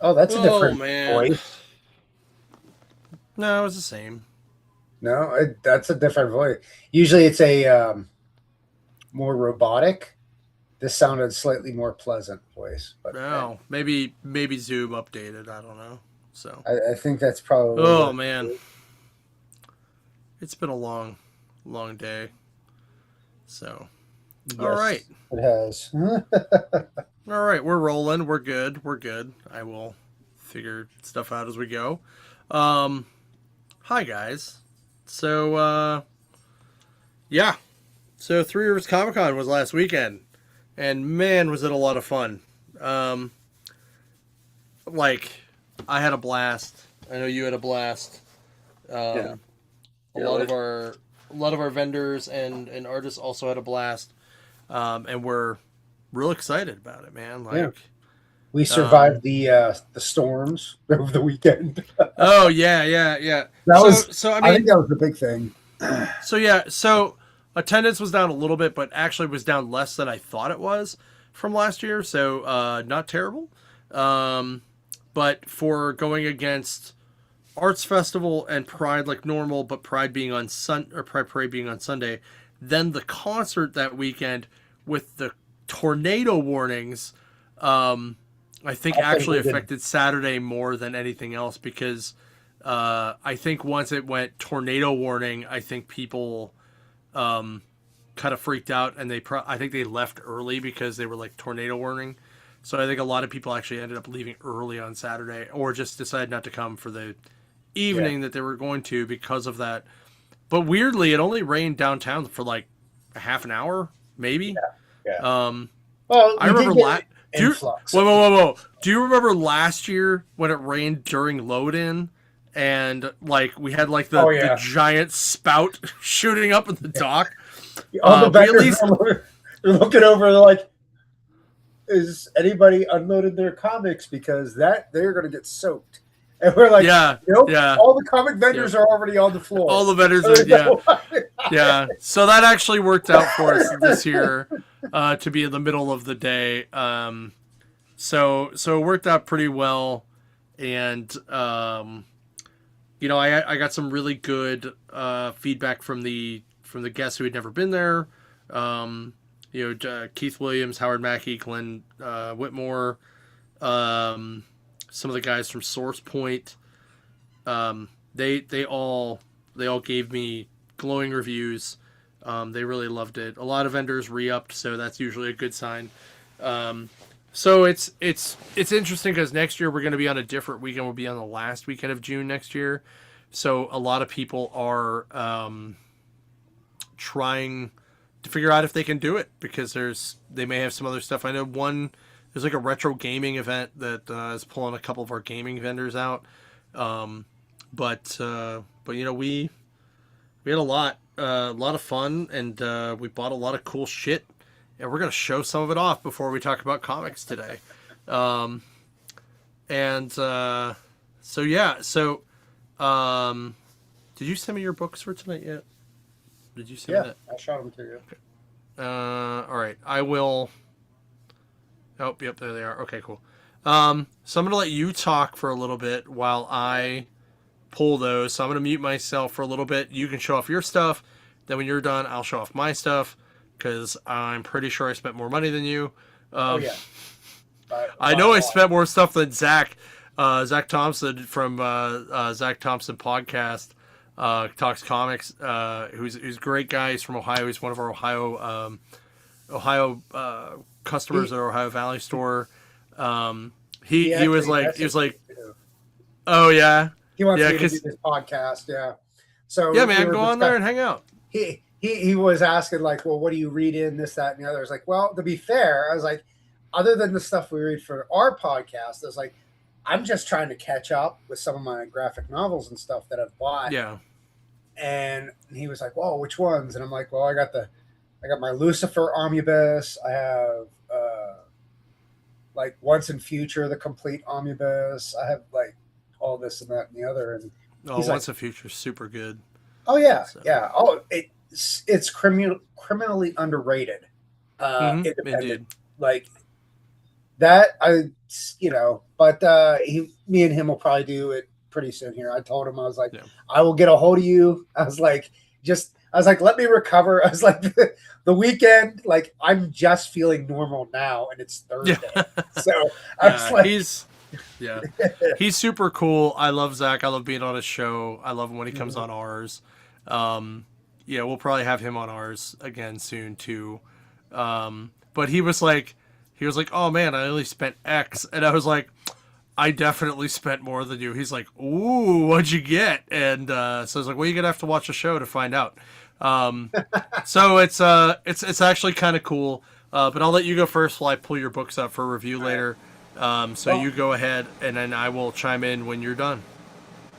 Oh, that's a Oh different man. voice. No, it was the same. No, that's a different voice. Usually it's a more robotic. This sounded slightly more pleasant voice, but No, maybe Zoom updated. I don't know. So, I think that's probably what oh it man, is. it's been a long day. So, all right, Yes, it has. all right, we're rolling. We're good. We're good. I will figure stuff out as we go. Um, Hi guys. So, yeah. So Three Rivers Comicon was last weekend, and man, was it a lot of fun. Um, like, I had a blast. I know you had a blast. Yeah, Um, a yeah. lot of our vendors and artists also had a blast, and we're real excited about it, man. Yeah. Like, We um, survived the storms over the weekend. oh yeah, yeah, yeah. That So was, so I I think, mean, that was the big thing. so yeah, so attendance was down a little bit, but actually was down less than I thought it was from last year. So not terrible. Um, but for going against Arts Festival and Pride like normal, but Pride being on Pride Parade being on Sunday, then the concert that weekend with the tornado warnings, um, I think I think actually we did. affected Saturday more than anything else because I think once it went tornado warning, I think people um, kind of freaked out and I think they left early because they were like tornado warning. So I think a lot of people actually ended up leaving early on Saturday or just decided not to come for the Yeah, evening that they were going to because of that. But weirdly, it only rained downtown for like a half an hour, maybe. yeah, yeah. Um, Well, I we remember did get an Do you influx whoa of whoa people. whoa whoa? Do you remember last year when it rained during load in and like we had like Oh the yeah, giant spout shooting up in the dock? all the We at vendors least are looking over. They're like, "Is anybody unloaded their comics because that they're going to get soaked?" And we're like, yeah "Nope, yeah all the comic yep. vendors are already on the All floor." the vendors So are there's yeah. no- Yeah, so that actually worked out for us this year to be in the middle of the day. So it worked out pretty well, and I got some really good feedback from the guests who had never been there. Um, Keith Williams, Howard Mackey, Glenn Whitmore, um, some of the guys from Source Point. They all gave me glowing reviews. They really loved it. A lot of vendors re-upped, so that's usually a good sign. Um, so it's interesting because next year we're going to be on a different weekend. We'll be on the last weekend of June next year. So a lot of people are trying to figure out if they can do it because they may have some other stuff. I know there's like a retro gaming event that is pulling a couple of our gaming vendors out. Um, but we had a lot of fun, and we bought a lot of cool shit, and we're gonna show some of it off before we talk about comics today. Um, and so yeah, so um, did you send me your books for tonight yet? Did you send me Yeah, that? I shot them to you. All right, I will. Oh, yep, there they are. Okay, cool. So I'm gonna let you talk for a little bit while I pull those. So I'm going to mute myself for a little bit. You can show off your stuff. Then when you're done, I'll show off my stuff because I'm pretty sure I spent more money than you. Oh Um, yeah, I by know a I lot. spent more stuff than Zach. Zach Thompson from Zach Thompson podcast talks comics. Who's a great guy. He's from Ohio. He's one of our Ohio customers He at our Ohio Valley store. Um, he he was actually like messaged me too. oh yeah, He wants yeah, me to do because this podcast. Yeah, yeah, so we man, were go on there discussing. and hang out. He was asking like, well, what do you read in this, that, and the other? I was like, well, to be fair, I was like, other than the stuff we read for our podcast, I was like, I'm just trying to catch up with some of my graphic novels and stuff that I've bought. Yeah. And he was like, well, which ones? And I'm like, well, I got my Lucifer omnibus. I have like Once and Future, the complete omnibus. I have like all this and that and the other. And Oh, he's like, Once a Future's super good. oh yeah, So, yeah. Oh, it's criminally underrated. mm-hmm, Independent, indeed. like that I, but me and him will probably do it pretty soon here. I told him, I was like, Yeah. I will get a hold of you. I was like, let me recover. I was like, the weekend, like I'm just feeling normal now, and it's Yeah. Thursday, so I was Yeah. like, Yeah. He's super cool. I love Zach. I love being on his show. I love him when he comes on ours. Um, yeah, we'll probably have him on ours again soon too. But he was like, oh man, I only spent X, and I was like, I definitely spent more than you. He's like, ooh, what'd you get? And so I was like, well, you're gonna have to watch the show to find out. Um, so it's actually kind of cool. But I'll let you go first while I pull your books up for review all right, later. So well, you go ahead, and then I will chime in when you're done.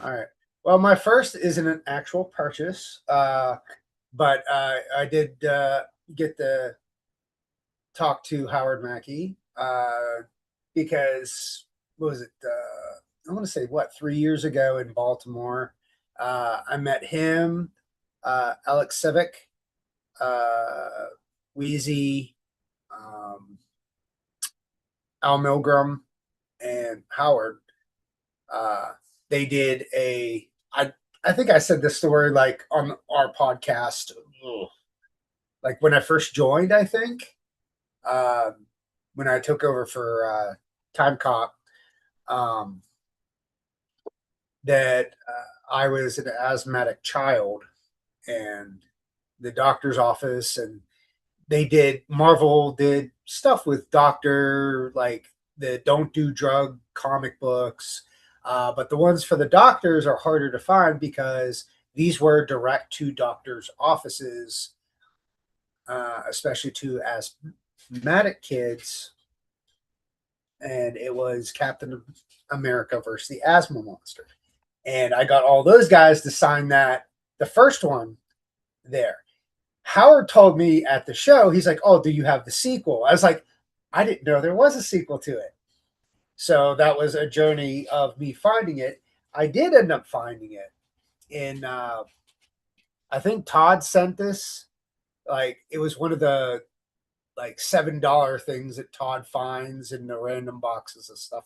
all right. Well, my first isn't an actual purchase, but I did get to talk to Howard Mackey because what was it? I want to say what 3 years ago in Baltimore. I met him, Alex Civic, uh, Wheezy, um, Al Milgram, and Howard. Uh, they did a. I think I said this story like on our podcast, like when I first joined. I think um, when I took over for Time Cop, um, that I was an asthmatic child, and the doctor's office, and Marvel did stuff with Doctor, like the Don't Do Drug comic books, but the ones for the doctors are harder to find because these were direct to doctors' offices, especially to asthmatic kids, and it was Captain America versus the Asthma Monster. And I got all those guys to sign the first one there. Howard told me at the show, he's like, "Oh, do you have the sequel?" I was like, "I didn't know there was a sequel to it." So that was a journey of me finding it. I did end up finding it in, I think Todd sent this. Like, it was one of the like $7 things that Todd finds in the random boxes of stuff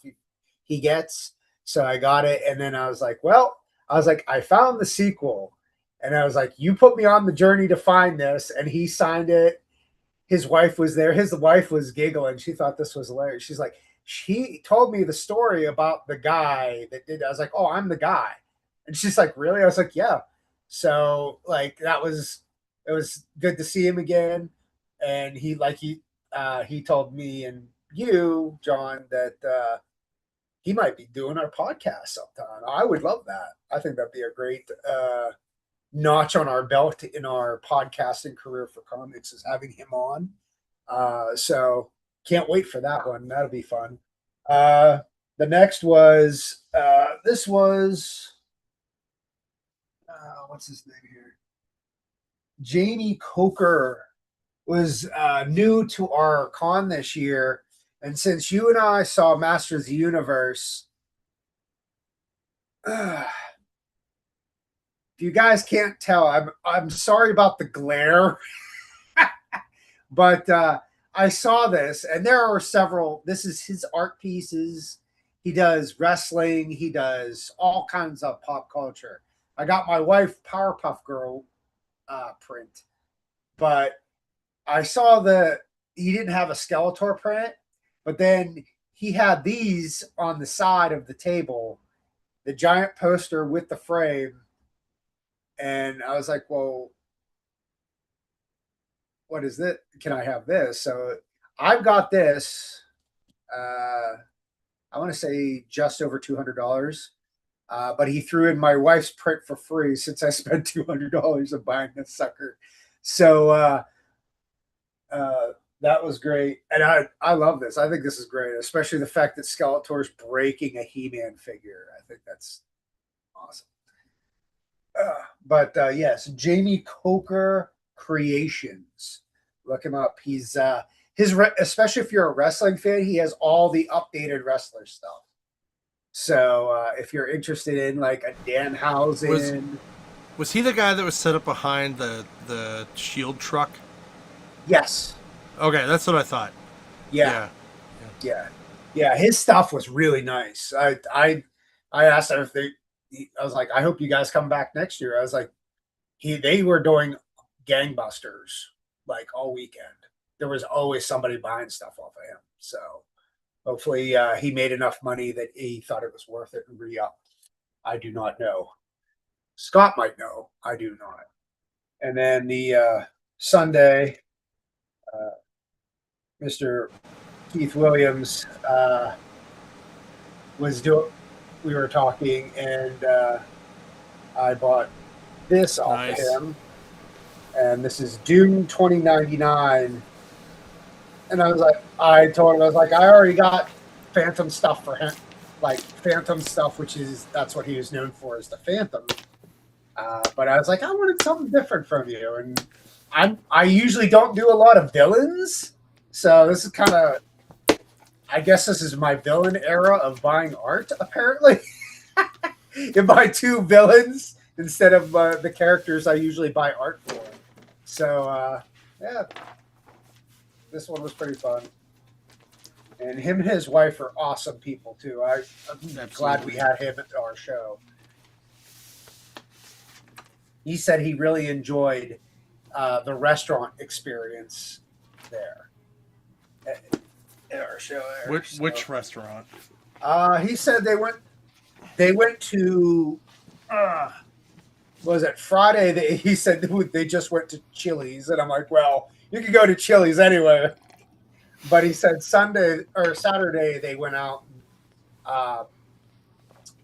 he gets. So I got it, and then I was like, well, I found the sequel, and I was like, you put me on the journey to find this, and he signed it. His wife was there. His wife was giggling. She thought this was hilarious. She's like, she told me the story about the guy that did. I was like, oh, I'm the guy, and she's like, really? I was like, yeah. So like it was good to see him again, and he told me and you, John, that he might be doing our podcast sometime. I would love that. I think that'd be a great notch on our belt in our podcasting career for comics is having him on. So can't wait for that one. That'll be fun. Uh, the next was this was what's his name here? Jamie Coker was new to our con this year, and since you and I saw Masters of the Universe, if you guys can't tell, I'm sorry about the glare, but I saw this, and there are several. This is his art pieces. He does wrestling. He does all kinds of pop culture. I got my wife Powerpuff Girl print, but I saw he didn't have a Skeletor print, but then he had these on the side of the table, the giant poster with the frame, and I was like, well, what is this? Can I have this? So I've got this. I want to say just over $200. But he threw in my wife's print for free since I spent $200 on buying this sucker. So uh, that was great, and I love this. I think this is great, especially the fact that Skeletor's breaking a He-Man figure. I think that's awesome. But yes, Jamie Coker Creations. Look him up. He's especially if you're a wrestling fan, he has all the updated wrestler stuff. So if you're interested in like a Was Danhausen, was he the guy that was set up behind the shield truck? yes, Okay, that's what I thought. yeah, Yeah. yeah. Yeah, his stuff was really nice. I asked him if I was like, I hope you guys come back next year. I was like, they were doing gangbusters like all weekend. There was always somebody buying stuff off of him. So hopefully he made enough money that he thought it was worth it and re-up. I do not know. Scott might know. I do not. And then the Sunday, Mr. Keith Williams was doing. We were talking, and I bought this off of Nice. him, and this is Doom 2099. And I told him, I was like, I already got Phantom stuff for him, like Phantom stuff, that's what he was known for, is the Phantom. But I was like, I wanted something different from you, and I usually don't do a lot of villains, so this is kind of, I guess this is my villain era of buying art. Apparently, you buy two villains instead of the characters I usually buy art for. So yeah, this one was pretty fun. And him and his wife are awesome people too. I'm glad we had him at our show. He said he really enjoyed the restaurant experience there at our show. There. Which restaurant? He said they went to was it Friday? He said they just went to Chili's, and I'm like, well, you could go to Chili's anyway. But he said Sunday or Saturday they went out.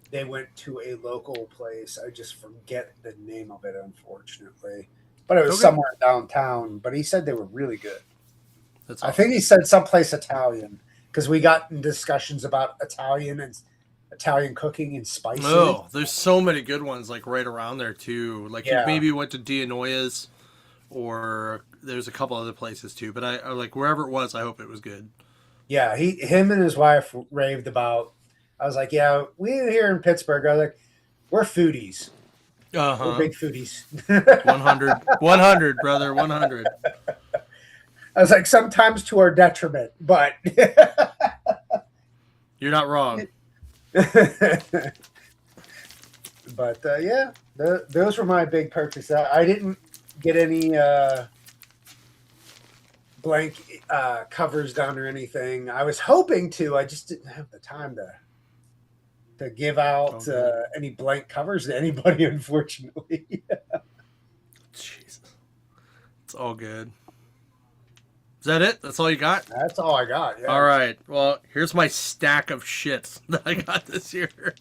They went to a local place. I just forget the name of it, unfortunately. But it was somewhere downtown. But he said they were really good. That's awesome. I think he said someplace Italian, because we got in discussions about Italian cooking and spices. Oh, there's so many good ones like right around there too. Like you maybe went to Dianoia's, or there's a couple other places too. But I like wherever it was, I hope it was good. Yeah, him and his wife raved about. I was like, yeah, we here in Pittsburgh. I was like, we're foodies. We're big foodies. 100, brother, 100. I was like, sometimes to our detriment, but you're not wrong. But yeah, those were my big purchases. I didn't get any blank covers done or anything. I was hoping to. I just didn't have the time to give out any blank covers to anybody, unfortunately. Jesus, it's all good. Is that it? That's all you got? That's all I got. Yeah. All right. Well, here's my stack of shit that I got this year.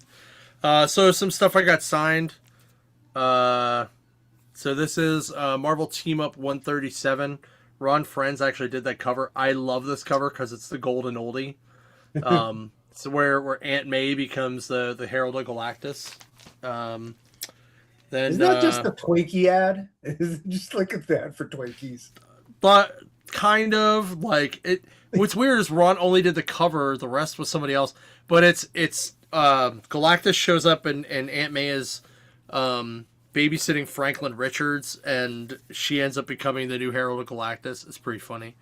So some stuff I got signed. So this is Marvel Team Up 137. Ron Friends actually did that cover. I love this cover because it's the golden oldie. So where Aunt May becomes the Herald of Galactus. Then isn't that just the Twinkie ad? Is it just like an ad for Twinkies? But kind of like it. What's weird is Ron only did the cover. The rest was somebody else. But it's Galactus shows up and Aunt May is babysitting Franklin Richards, and she ends up becoming the new Herald of Galactus. It's pretty funny.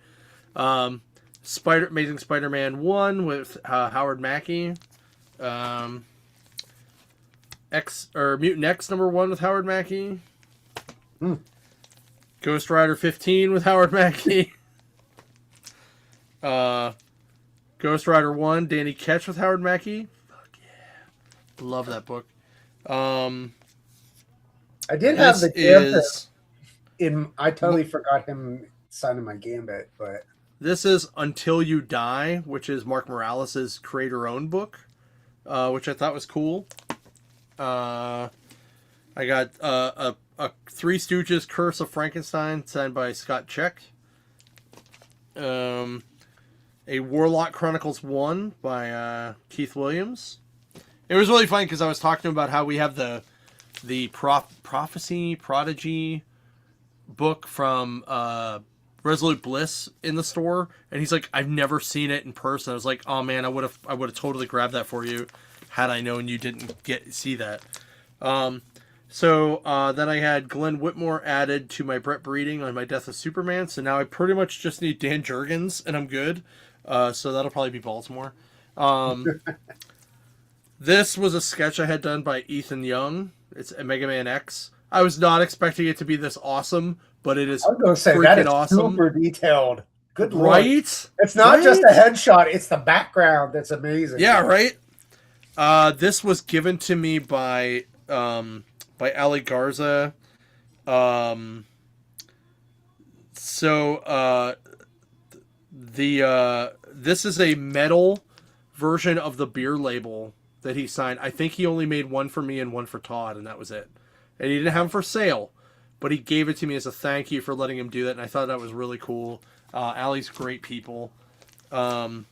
Amazing Spider-Man 1 with Howard Mackie. Mutant X #1 with Howard Mackie. Ghost Rider 15 with Howard Mackie. Ghost Rider 1, Danny Ketch with Howard Mackie. Fuck yeah. Love that book. I did have the Gambit I totally forgot him signing my Gambit, but this is Until You Die, which is Mark Morales' creator-owned book, which I thought was cool. I got a Three Stooges Curse of Frankenstein signed by Scott Check. A Warlock Chronicles 1 by Keith Williams. It was really funny because I was talking to him about how we have the Prophecy Prodigy book from Resolute Bliss in the store, and he's like, I've never seen it in person. I was like, oh man, I would have totally grabbed that for you had I known you didn't see that. So then I had Glenn Whitmore added to my Brett Breeding on my Death of Superman. So now I pretty much just need Dan Jurgens, and I'm good. So that'll probably be Baltimore. Um, this was a sketch I had done by Ethan Young. It's a Mega Man X. I was not expecting it to be this awesome, but it I is was going to say that freaking is awesome. super detailed. Good lord! Right? It's not just Right? a headshot; it's the background that's amazing. Yeah, right? This was given to me by Ali Garza. Um, so the this is a metal version of the beer label that he signed. I think he only made one for me and one for Todd, and that was it. And he didn't have them for sale, but he gave it to me as a thank you for letting him do that, and I thought that was really cool. Ali's great people. Then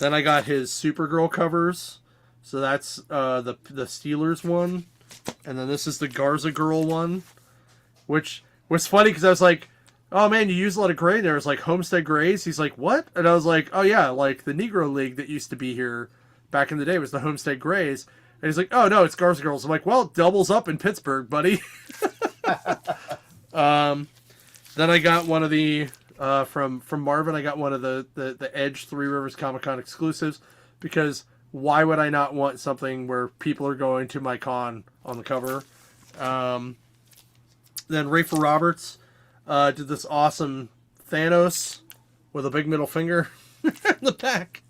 I got his Supergirl covers. So that's the Steelers one, and then this is the Garza Girl one, which was funny because I was like, "Oh man, you use a lot of gray there." It's like Homestead Grays. He's like, "What?" And I was like, "Oh yeah, like the Negro League that used to be here back in the day was the Homestead Grays." And he's like, "Oh no, it's Garza Girls." I'm like, "Well, it doubles up in Pittsburgh, buddy." Then I got one of the from Marvin. I got one of the Edge Three Rivers Comicon exclusives because why would I not want something where people are going to my con on the cover? Then Rafer Roberts did this awesome Thanos with a big middle finger in the back.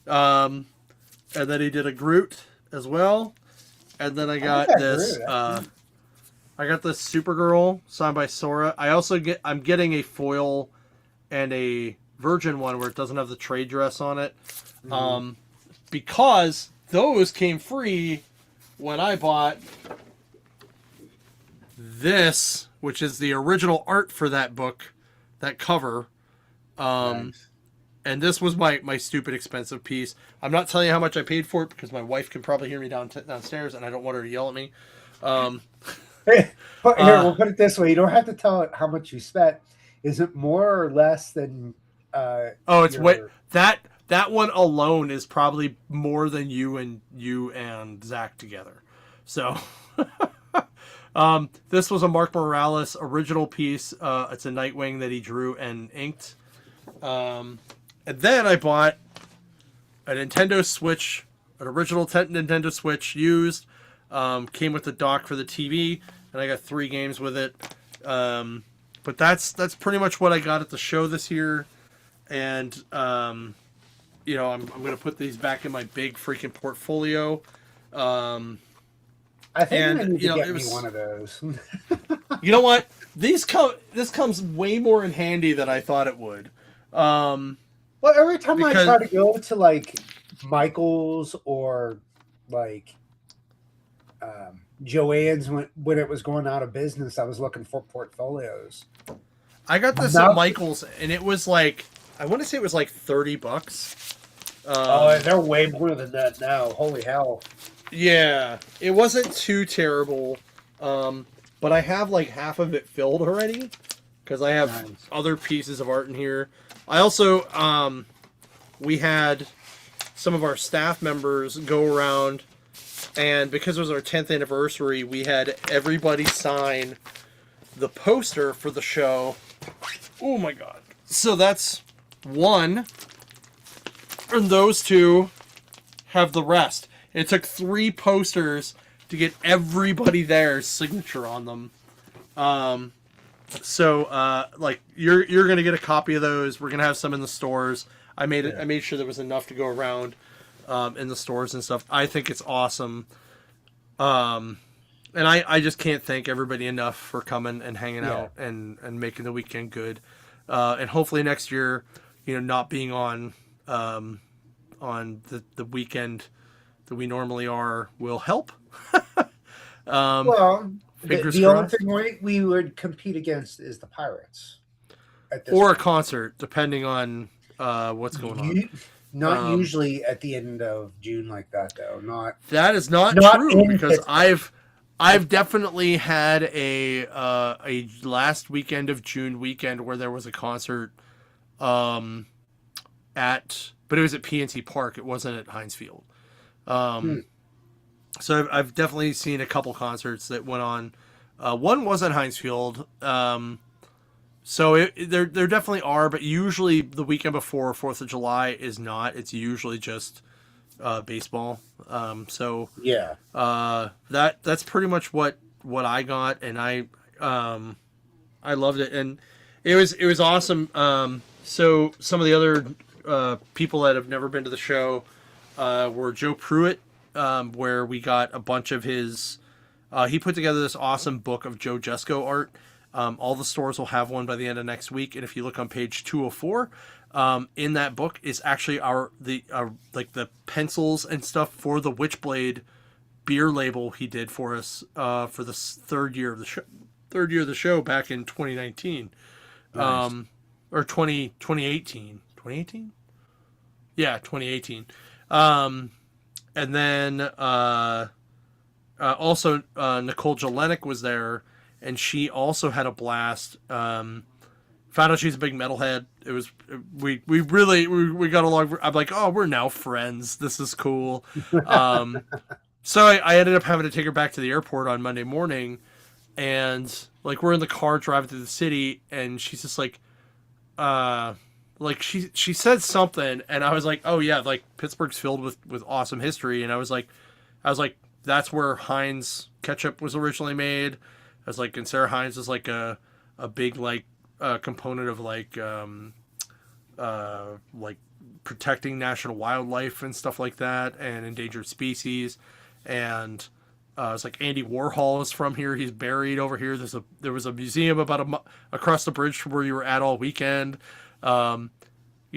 And then he did a Groot as well. And then I got this. I got this Supergirl signed by Sora. I'm getting a foil and a Virgin one where it doesn't have the trade dress on it. Mm-hmm. Because those came free when I bought this, which is the original art for that book, that cover. Nice. And this was my stupid expensive piece. I'm not telling you how much I paid for it because my wife can probably hear me downstairs, and I don't want her to yell at me. Here, we'll put it this way: you don't have to tell it how much you spent. Is it more or less than? That one alone is probably more than you and Zach together. So, this was a Mark Morales original piece. It's a Nightwing that he drew and inked. And then I bought a Nintendo Switch, an original Nintendo Switch used. Came with the dock for the TV, and I got 3 games with it. But that's pretty much what I got at the show this year. And I'm going to put these back in my big freaking portfolio. I think I need to get me one of those. You know what? This comes way more in handy than I thought it would. Well, every time I try to go to like Michael's or like Joann's when it was going out of business, I was looking for portfolios. I got this at Michael's, and it was like, I want to say it was like $30. They're way more than that now. Holy hell. Yeah, it wasn't too terrible, but I have like half of it filled already because I have other pieces of art in here. I also, we had some of our staff members go around, and because it was our 10th anniversary, we had everybody sign the poster for the show. Oh my god. So that's one, and those 2 have the rest. It took 3 posters to get everybody there's signature on them. Like you're gonna get a copy of those. We're gonna have some in the stores. I made sure there was enough to go around in the stores and stuff. I think it's awesome. And I just can't thank everybody enough for coming and hanging out and making the weekend good. And hopefully next year, not being on the weekend that we normally are will help. Well, the only thing we would compete against is the Pirates. Or a concert, depending on what's going on. Not usually at the end of June like that, though. That is not true because I've definitely had a last weekend of June weekend where there was a concert but it was at PNC Park. It wasn't at Heinz Field. So I've definitely seen a couple concerts that went on. One was at Heinz Field. So there definitely are, but usually the weekend before 4th of July is not. It's usually just baseball. So Yeah. that's pretty much what I got, and I loved it, and it was awesome. So some of the other people that have never been to the show were Joe Pruitt, where we got a bunch of his. He put together this awesome book of Joe Jusko art. All the stores will have one by the end of next week, and if you look on page 204, in that book is actually like the pencils and stuff for the Witchblade beer label he did for us for the third year of the show. Third year of the show back in 2019, Nice. or 2018. 2018? Yeah, 2018. And then also Nicole Jelinek was there, and she also had a blast. Found out she's a big metalhead. It was we really we got along. I'm like, oh, we're now friends. This is cool. So I ended up having to take her back to the airport on Monday morning, and like we're in the car driving through the city, and she's just like she said something, and I was like, oh yeah, like Pittsburgh's filled with awesome history, and I was like that's where Heinz ketchup was originally made. I was like, and Sarah Heinz is like a big like component of like protecting national wildlife and stuff like that, and endangered species. And it's like Andy Warhol is from here. He's buried over here. There was a museum about across the bridge from where you were at all weekend. We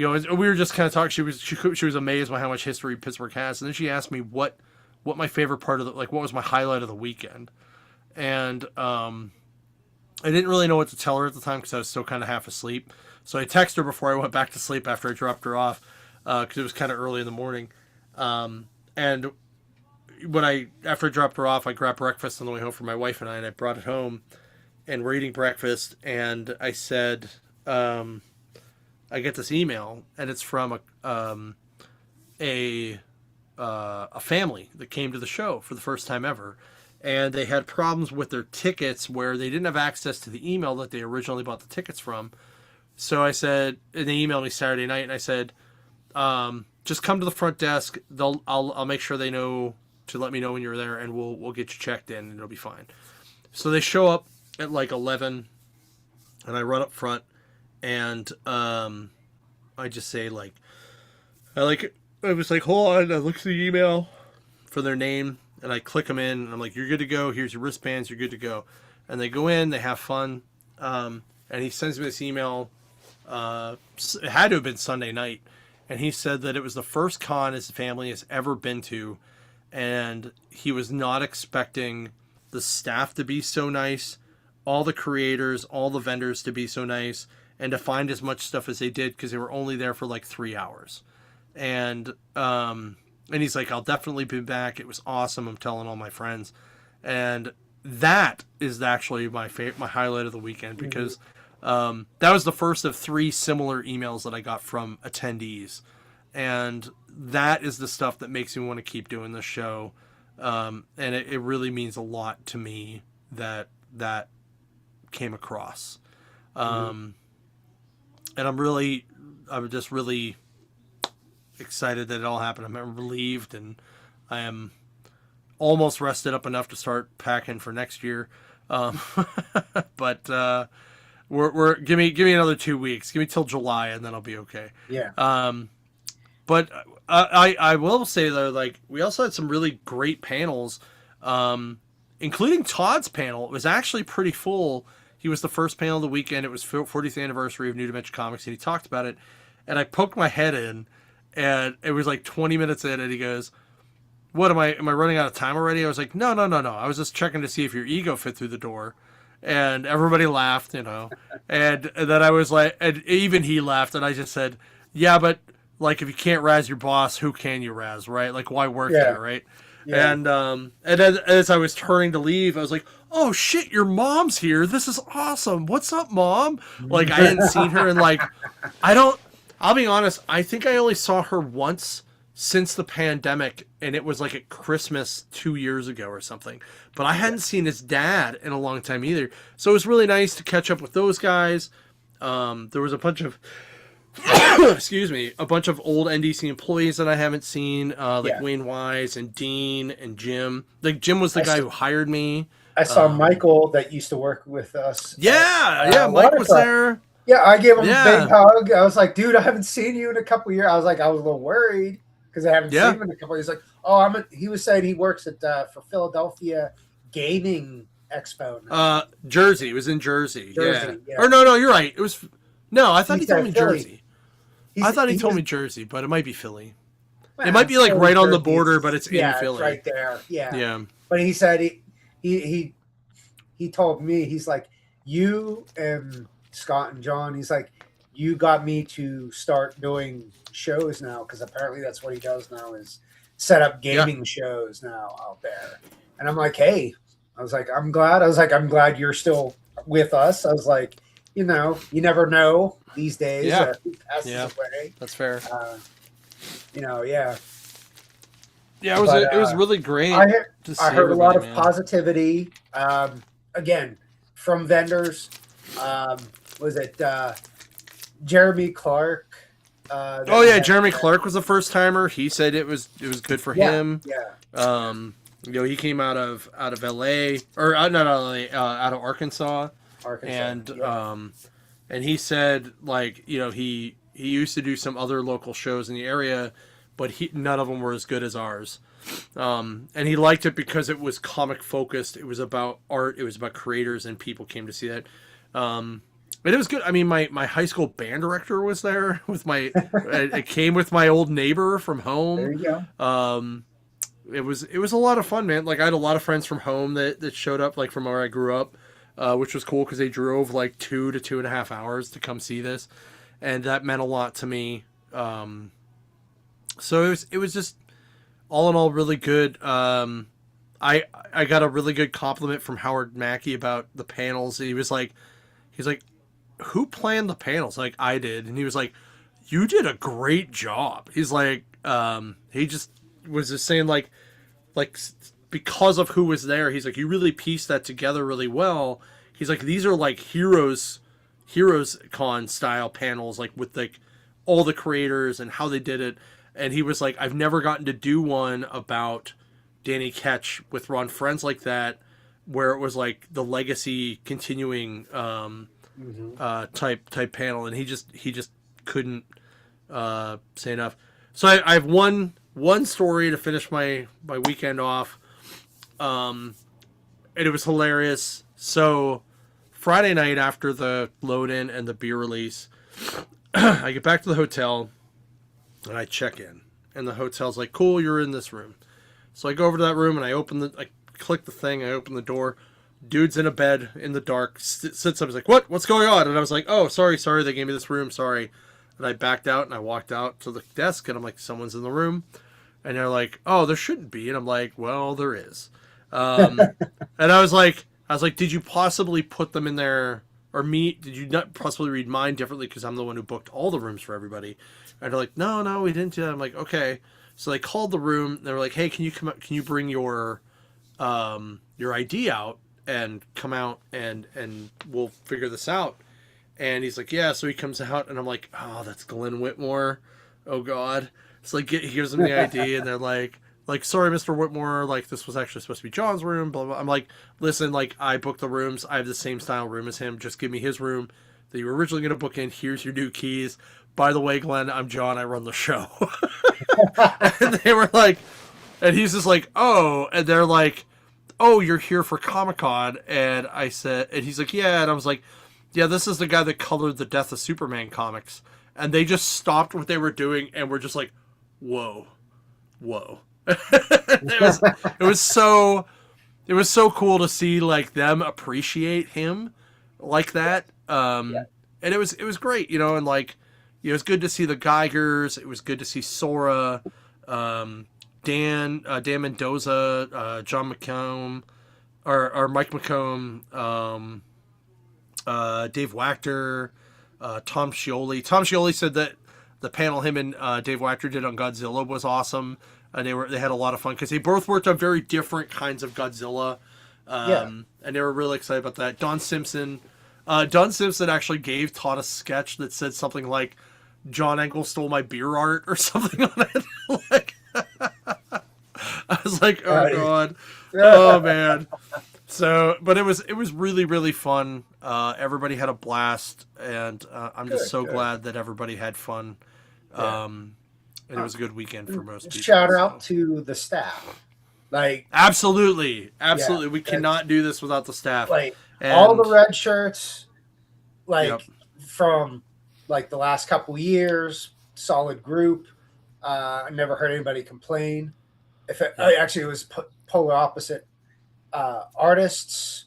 were just kind of talking. She was amazed by how much history Pittsburgh has, and then she asked me what my favorite part of what was my highlight of the weekend, and I didn't really know what to tell her at the time because I was still kind of half asleep. So I texted her before I went back to sleep after I dropped her off because it was kind of early in the morning, and after I dropped her off, I grabbed breakfast on the way home for my wife and I brought it home, and we're eating breakfast, and I said, I get this email, and it's from a family that came to the show for the first time ever, and they had problems with their tickets where they didn't have access to the email that they originally bought the tickets from. So I said, and they emailed me Saturday night, and I said, just come to the front desk. I'll make sure they know to let me know when you're there, and we'll get you checked in, and it'll be fine. So they show up at like 11, and I run up front, and I just say I was like, hold on. I look through the email for their name, and I click them in, and I'm like, you're good to go. Here's your wristbands. You're good to go. And they go in. They have fun. And he sends me this email. It had to have been Sunday night, and he said that it was the first con his family has ever been to, and he was not expecting the staff to be so nice, all the creators, all the vendors to be so nice, and to find as much stuff as they did because they were only there for like 3 hours. And he's like, I'll definitely be back. It was awesome. I'm telling all my friends. And that is actually my highlight of the weekend, because that was the first of 3 similar emails that I got from attendees. And that is the stuff that makes me want to keep doing this show. And it really means a lot to me that came across. And I'm just really excited that it all happened. I'm relieved, and I am almost rested up enough to start packing for next year. But we're give me another 2 weeks. Give me till July, and then I'll be okay. Yeah. But I will say though, like, we also had some really great panels, including Todd's panel. It was actually pretty full. He was the first panel of the weekend. It was 40th anniversary of New Dimension Comics, and he talked about it. And I poked my head in, and it was like 20 minutes in, and he goes, "What am I running out of time already?" I was like, No. I was just checking to see if your ego fit through the door." And everybody laughed, And then I was like, and even he laughed, and I just said, "Yeah, but like, if you can't razz your boss, who can you razz, right? Like, why work there, right?" Yeah. And then as I was turning to leave, I was like, "Oh shit, your mom's here. This is awesome. What's up, Mom?" Like, I hadn't seen her in I'll be honest, I think I only saw her once since the pandemic, and it was like at Christmas 2 years ago or something. But I hadn't seen his dad in a long time either. So it was really nice to catch up with those guys. There was a bunch of excuse me, a bunch of old NDC employees that I haven't seen, like Yeah. Wayne Wise and Dean and Jim. Like Jim was the I guy saw, who hired me. I saw Michael that used to work with us at Yeah, Mike was Watercraft. there. Yeah, I gave him a big Yeah, hug. I was like, dude, I haven't seen you in a couple of years. I was like, I was a little worried because I haven't seen yeah. him in a couple of years. Like, oh, he was saying he works at for Philadelphia Gaming Expo now. Jersey. It was in Jersey. Yeah. Jersey, yeah. Or no, you're right. It was no. I thought He he told said me Philly. Jersey. I thought he told was, me Jersey, but it might be Philly. It might well, be like Philly, right on the Jersey, border, but it's in it's Philly. right there. Yeah. Yeah. But he said he told me, he's like, you and Scott and John, he's like, you got me to start doing shows now, because apparently that's what he does now, is set up gaming shows now out there. And I'm like, hey, I was like, I'm glad you're still with us. I was like, you never know these days. Yeah. Who passes away. That's fair. Yeah. Yeah, it was really great. I I heard a lot of positivity. Again, from vendors. Was it Jeremy Clark? Jeremy Clark was a first timer. He said it was good for him. Yeah. He came out of LA, or not LA, out of Arkansas. And he said, like, he used to do some other local shows in the area, but none of them were as good as ours. And he liked it because it was comic focused. It was about art. It was about creators, and people came to see that. And it was good. I mean, my high school band director was there with it came with my old neighbor from home. There you go. It was a lot of fun, man. Like, I had a lot of friends from home that showed up, like from where I grew up, which was cool because they drove like 2 to 2.5 hours to come see this, and that meant a lot to me. So it was just all in all really good. I got a really good compliment from Howard Mackey about the panels. He's like, who planned the panels? Like, I did. And he was like, you did a great job. He's like, he just was just saying like because of who was there, he's like, you really pieced that together really well. He's like, these are like Heroes Con style panels, like with like all the creators and how they did it. And he was like, I've never gotten to do one about Danny Ketch with Ron Friends like that, where it was like the legacy continuing type panel, and he just couldn't say enough. So I have one story to finish my weekend off, and it was hilarious. So Friday night after the load in and the beer release, I get back to the hotel and I check in, and the hotel's like, cool, you're in this room. So I go over to that room and I click the thing, I open the door. Dude's in a bed in the dark, sits up, he's like, what's going on? And I was like, oh, sorry, they gave me this room, sorry. And I backed out and I walked out to the desk and I'm like, someone's in the room. And they're like, oh, there shouldn't be. And I'm like, well, there is. And I was like, did you possibly put them in there, or did you not possibly read mine differently because I'm the one who booked all the rooms for everybody? And they're like, no, we didn't do that. I'm like, okay. So they called the room. They were like, hey, can you come out? Can you bring your ID out and come out and we'll figure this out? And he's like, yeah. So he comes out and I'm like, oh, that's Glenn Whitmore. Oh God. So like, he gives them the ID and they're like, sorry, Mr. Whitmore, like this was actually supposed to be John's room, blah, blah. I'm like, listen, like I booked the rooms. I have the same style room as him. Just give me his room that you were originally going to book in. Here's your new keys. By the way, Glenn, I'm John. I run the show. And they were like, and he's just like, oh, and they're like, oh, you're here for Comicon. And I said, and he's like, yeah. And I was like, yeah, this is the guy that colored the Death of Superman comics. And they just stopped what they were doing and were just like, whoa. it was so cool to see like them appreciate him like that. And it was great, and like, it was good to see the Geigers. It was good to see Sora, Dan Mendoza, John McComb, or Mike McComb, Dave Wachter, Tom Scioli. Tom Scioli said that the panel him and Dave Wachter did on Godzilla was awesome, and they had a lot of fun because they both worked on very different kinds of Godzilla, and they were really excited about that. Don Simpson, Don Simpson actually taught a sketch that said something like John Engel stole my beer art or something on it. Like, I was like, oh god, oh man. So, but it was really really fun. Everybody had a blast, and I'm just so good. glad that everybody had fun. Yeah. And it was a good weekend for most people. Shout out So. to the staff. Like, Absolutely, yeah, absolutely, we cannot do this without the staff. like all the And red shirts, yep, like from like the last couple years, solid group. I never heard anybody complain. yep, Actually, it was polar opposite. Artists,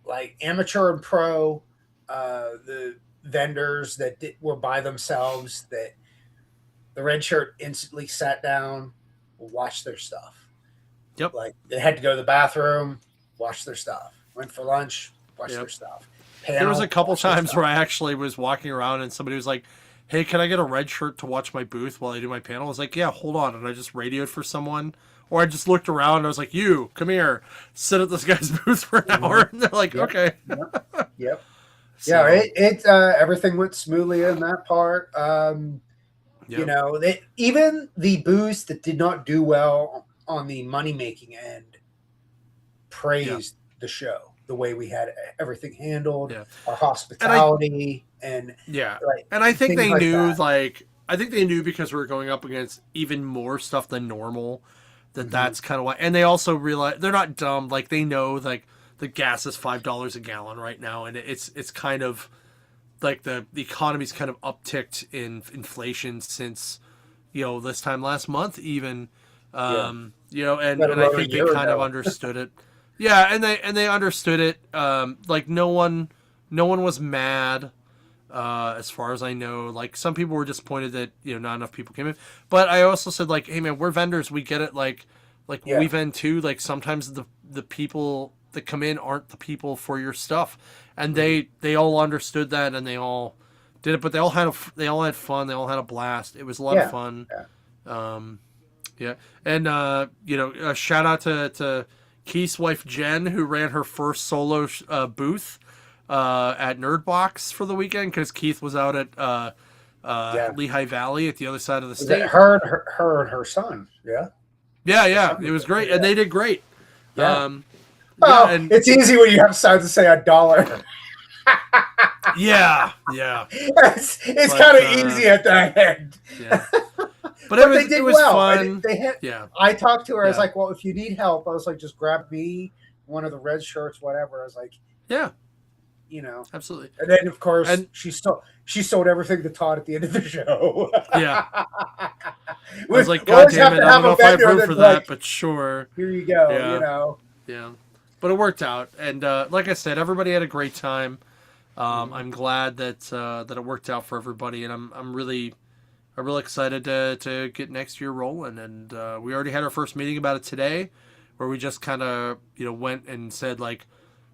like amateur and pro, the vendors that were by themselves, that the red shirt instantly sat down, watched their stuff. yep, Like they had to go to the bathroom, watch their stuff. Went for lunch, watch their yep. stuff. There was a Panel, couple watch their times stuff. where I actually was walking around and somebody was like, "Hey, can I get a red shirt to watch my booth while I do my panel?" I was like, "Yeah, hold on," and I just radioed for someone. Or I just looked around and I was like, "You, come here, sit at this guy's booth for an Mm-hmm. hour." And they're like, Yep. "Okay." Yep. Yep. Yeah. So, Everything went smoothly in that part. yep, Even the booths that did not do well on the money making end yeah, praised the show, the way we had everything handled, yeah, our and I hospitality, and yeah, like and I think things they like knew that. like I think they knew because we were going up against even more stuff than normal that Mm-hmm. that's kind of why. And they also realize they're not dumb. Like they know like the gas is $5 a gallon right now, and it's kind of like the economy's kind of upticked in inflation since this time last month even. Yeah, And let and I alone a think they year kind of ago. understood it. Yeah, and they understood it. Like no one was mad. As far as I know, like some people were disappointed that not enough people came in, but I also said like, hey man, we're vendors, we get it. Like we Yeah. vend too. Like sometimes the people that come in aren't the people for your stuff, and Mm-hmm. they all understood that and they all did it. But they all had fun. They all had a blast. It was a lot of Yeah. fun. Yeah. Um, yeah, and a shout out to Keith's wife Jen, who ran her first solo booth at Nerdbox for the weekend because Keith was out at Yeah. Lehigh Valley at the other side of the Was it state. her and her son? Yeah. Yeah, Her yeah, son it was was there too. great, and Yeah. they did great. Yeah. Um, yeah, Oh, and it's easy when you have signs to say $1. yeah, It's but kind of easy at that end. yeah, but it But they was it did was well. fun. They had. Yeah, I talked to her. I was yeah, like, "Well, if you need help," I was like, "Just grab me one of the red shirts, whatever." I was like, yeah, you know. absolutely, And then, of course, and she sold everything to Todd at the end of the show. yeah. I we, was like, we God always damn have it, to I don't have know a if I have vendor room that's for like, that, but sure. "Here you go," Yeah, yeah. But it worked out, and like I said, everybody had a great time. Mhm. I'm glad that it worked out for everybody, and I'm really excited to get next year rolling. And we already had our first meeting about it today, where we just kind of went and said like,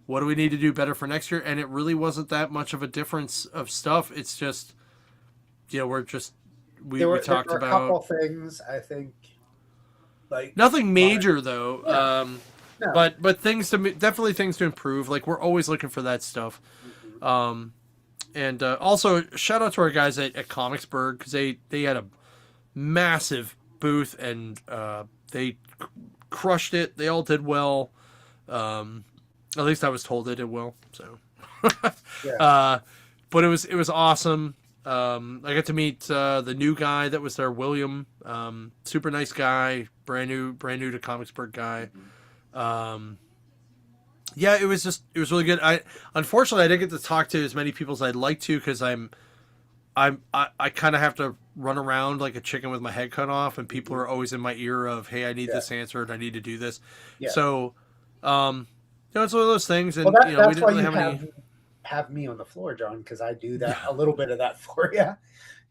what do we need to do better for next year? And it really wasn't that much of a difference of stuff. It's just we're just we There talked were a about couple things I think, like, nothing minor. major though. Yeah, no. But definitely things to improve. Like we're always looking for that stuff. Mhm. Um, and also shout out to our guys at Comicsburg because they had a massive booth and they crushed it. They all did well. Um, at least I was told they did well. So, Yeah. uh, but it was awesome. I got to meet the new guy that was there, William. Super nice guy, brand new to Comicsburg guy. Mhm. Um, yeah, it was really good. Unfortunately I didn't get to talk to as many people as I'd like to because I kind of have to run around like a chicken with my head cut off, and people Mhm. are always in my ear of, "Hey, I need Yeah. this answered. I need to do this." Yeah. So, it's one of those things, Well, and we that's didn't why really you have any. have me on the floor, John, because I do that Yeah, a little bit of that for you.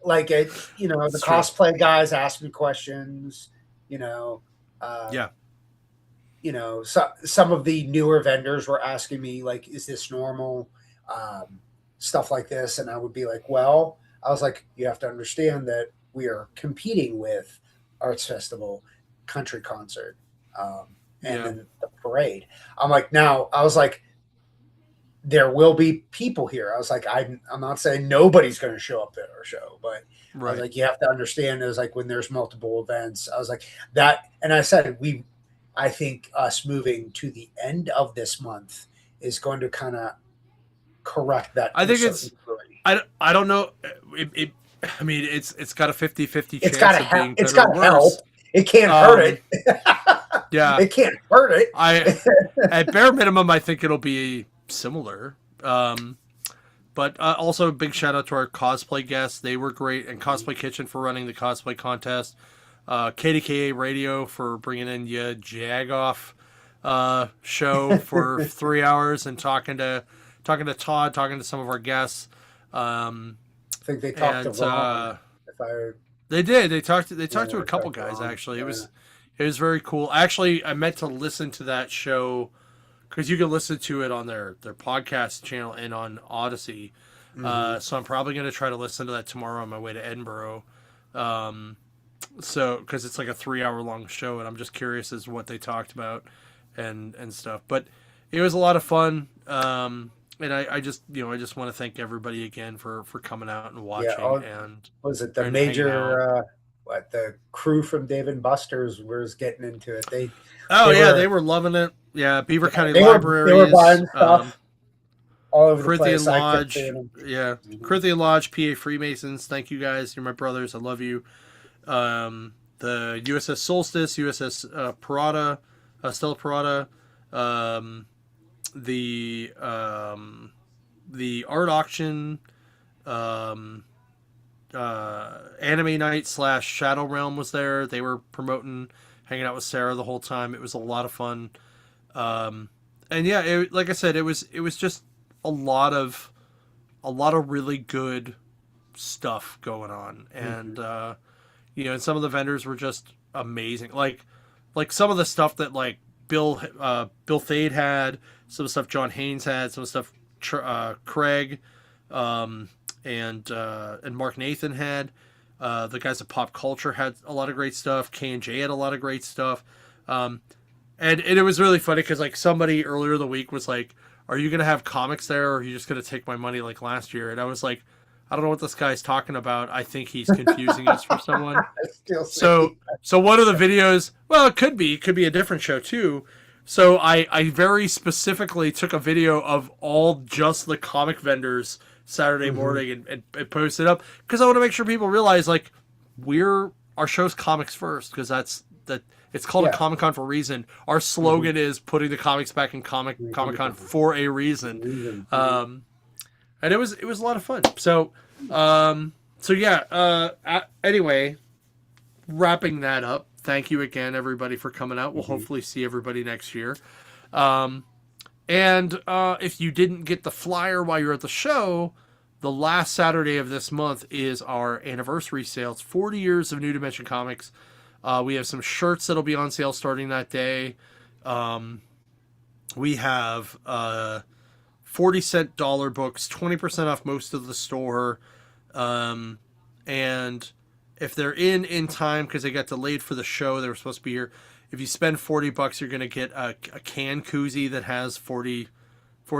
Like the it's true. cosplay guys ask me questions. You know, Yeah, um, some of the newer vendors were asking me like, "Is this normal?" Um, Stuff like this, and I would be like, "Well," I was like, "You have to understand that we are competing with Arts Festival, Country Concert, and yeah, then the parade." I'm like, now I was like, there will be people here. I was like, I'm not saying nobody's going to show up at our show, but I was Right. like, you have to understand. It was like when there's multiple events. I was like that, and I said I think us moving to the end of this month is going to kind of correct that I to a think certain it's degree. I don't know. I mean, it's got a 50-50 It's got chance to of being it's better or got to help. worse. It can't hurt Um, it. yeah, It can't hurt I it. at bare minimum, I think it'll be similar. But also a big shout out to our cosplay guests. They were great, and Cosplay Kitchen for running the cosplay contest. KDKA Radio for bringing in your Jagoff show for 3 hours and talking to Todd, talking to some of our guests. I think they talked to And Ron. If I they did. They yeah, talked to a they couple talked to guys Ron. actually. Yeah. It was very cool. Actually, I meant to listen to that show because you can listen to it on their podcast channel and on Odyssey. Mm-hmm. So I'm probably going to try to listen to that tomorrow on my way to Edinburgh. So because it's like a 3 hour long show, and I'm just curious as to what they talked about and stuff. But it was a lot of fun. And I just I just want to thank everybody again for coming out and Yeah. watching and Was it the hanging out. major? What the crew from Dave and Buster's was getting into it? Oh They yeah, they were were loving it. Yeah, Beaver County they were Libraries, buying stuff all over the Corinthian place. I kept Lodge. seeing them. Yeah, Mm-hmm. Corinthian Lodge, PA Freemasons. Thank you guys. You're my brothers. I love you. The USS Solstice, USS Parada, Stella Parada, um, the art auction, um, anime night / Shadow Realm was there. They were promoting, hanging out with Sarah the whole time. It was a lot of fun. Um, and yeah, like I said, it was just a lot of really good stuff going on, Mm-hmm. and and some of the vendors were just amazing. Like some of the stuff that like Bill Thade had, some stuff John Haynes had, some stuff Craig, um, and Mark Nathan had. The guys at Pop Culture had a lot of great stuff. K&J had a lot of great stuff. And it was really funny because like somebody earlier in the week was like, "Are you gonna have comics there, or are you just gonna take my money like last year?" And I was like, "I don't know what this guy's talking about. I think he's confusing us for someone." I still So see. so one of the videos, well, it could be a different show too. So I very specifically took a video of all just the comic vendors Saturday Mm-hmm. morning and posted up because I want to make sure people realize like our show's comics first because that it's called a Yeah. Comic Con for a reason. Our Mm-hmm. slogan is putting the comics back in Comic Con for a reason. Reason. Mm-hmm. Um, and it was a lot of fun. So yeah. Anyway, wrapping that up. Thank you again, everybody, for coming out. We'll Mm-hmm. hopefully see everybody next year. Um, and if you didn't get the flyer while you're at the show, the last Saturday of this month is our anniversary sale. It's 40 years of New Dimension Comics. We have some shirts that'll be on sale starting that day. We have 40-cent dollar books, 20% off most of the store. And if they're in time because they got delayed for the show, they were supposed to be here. If you spend $40, you're going to get a can koozie that has 40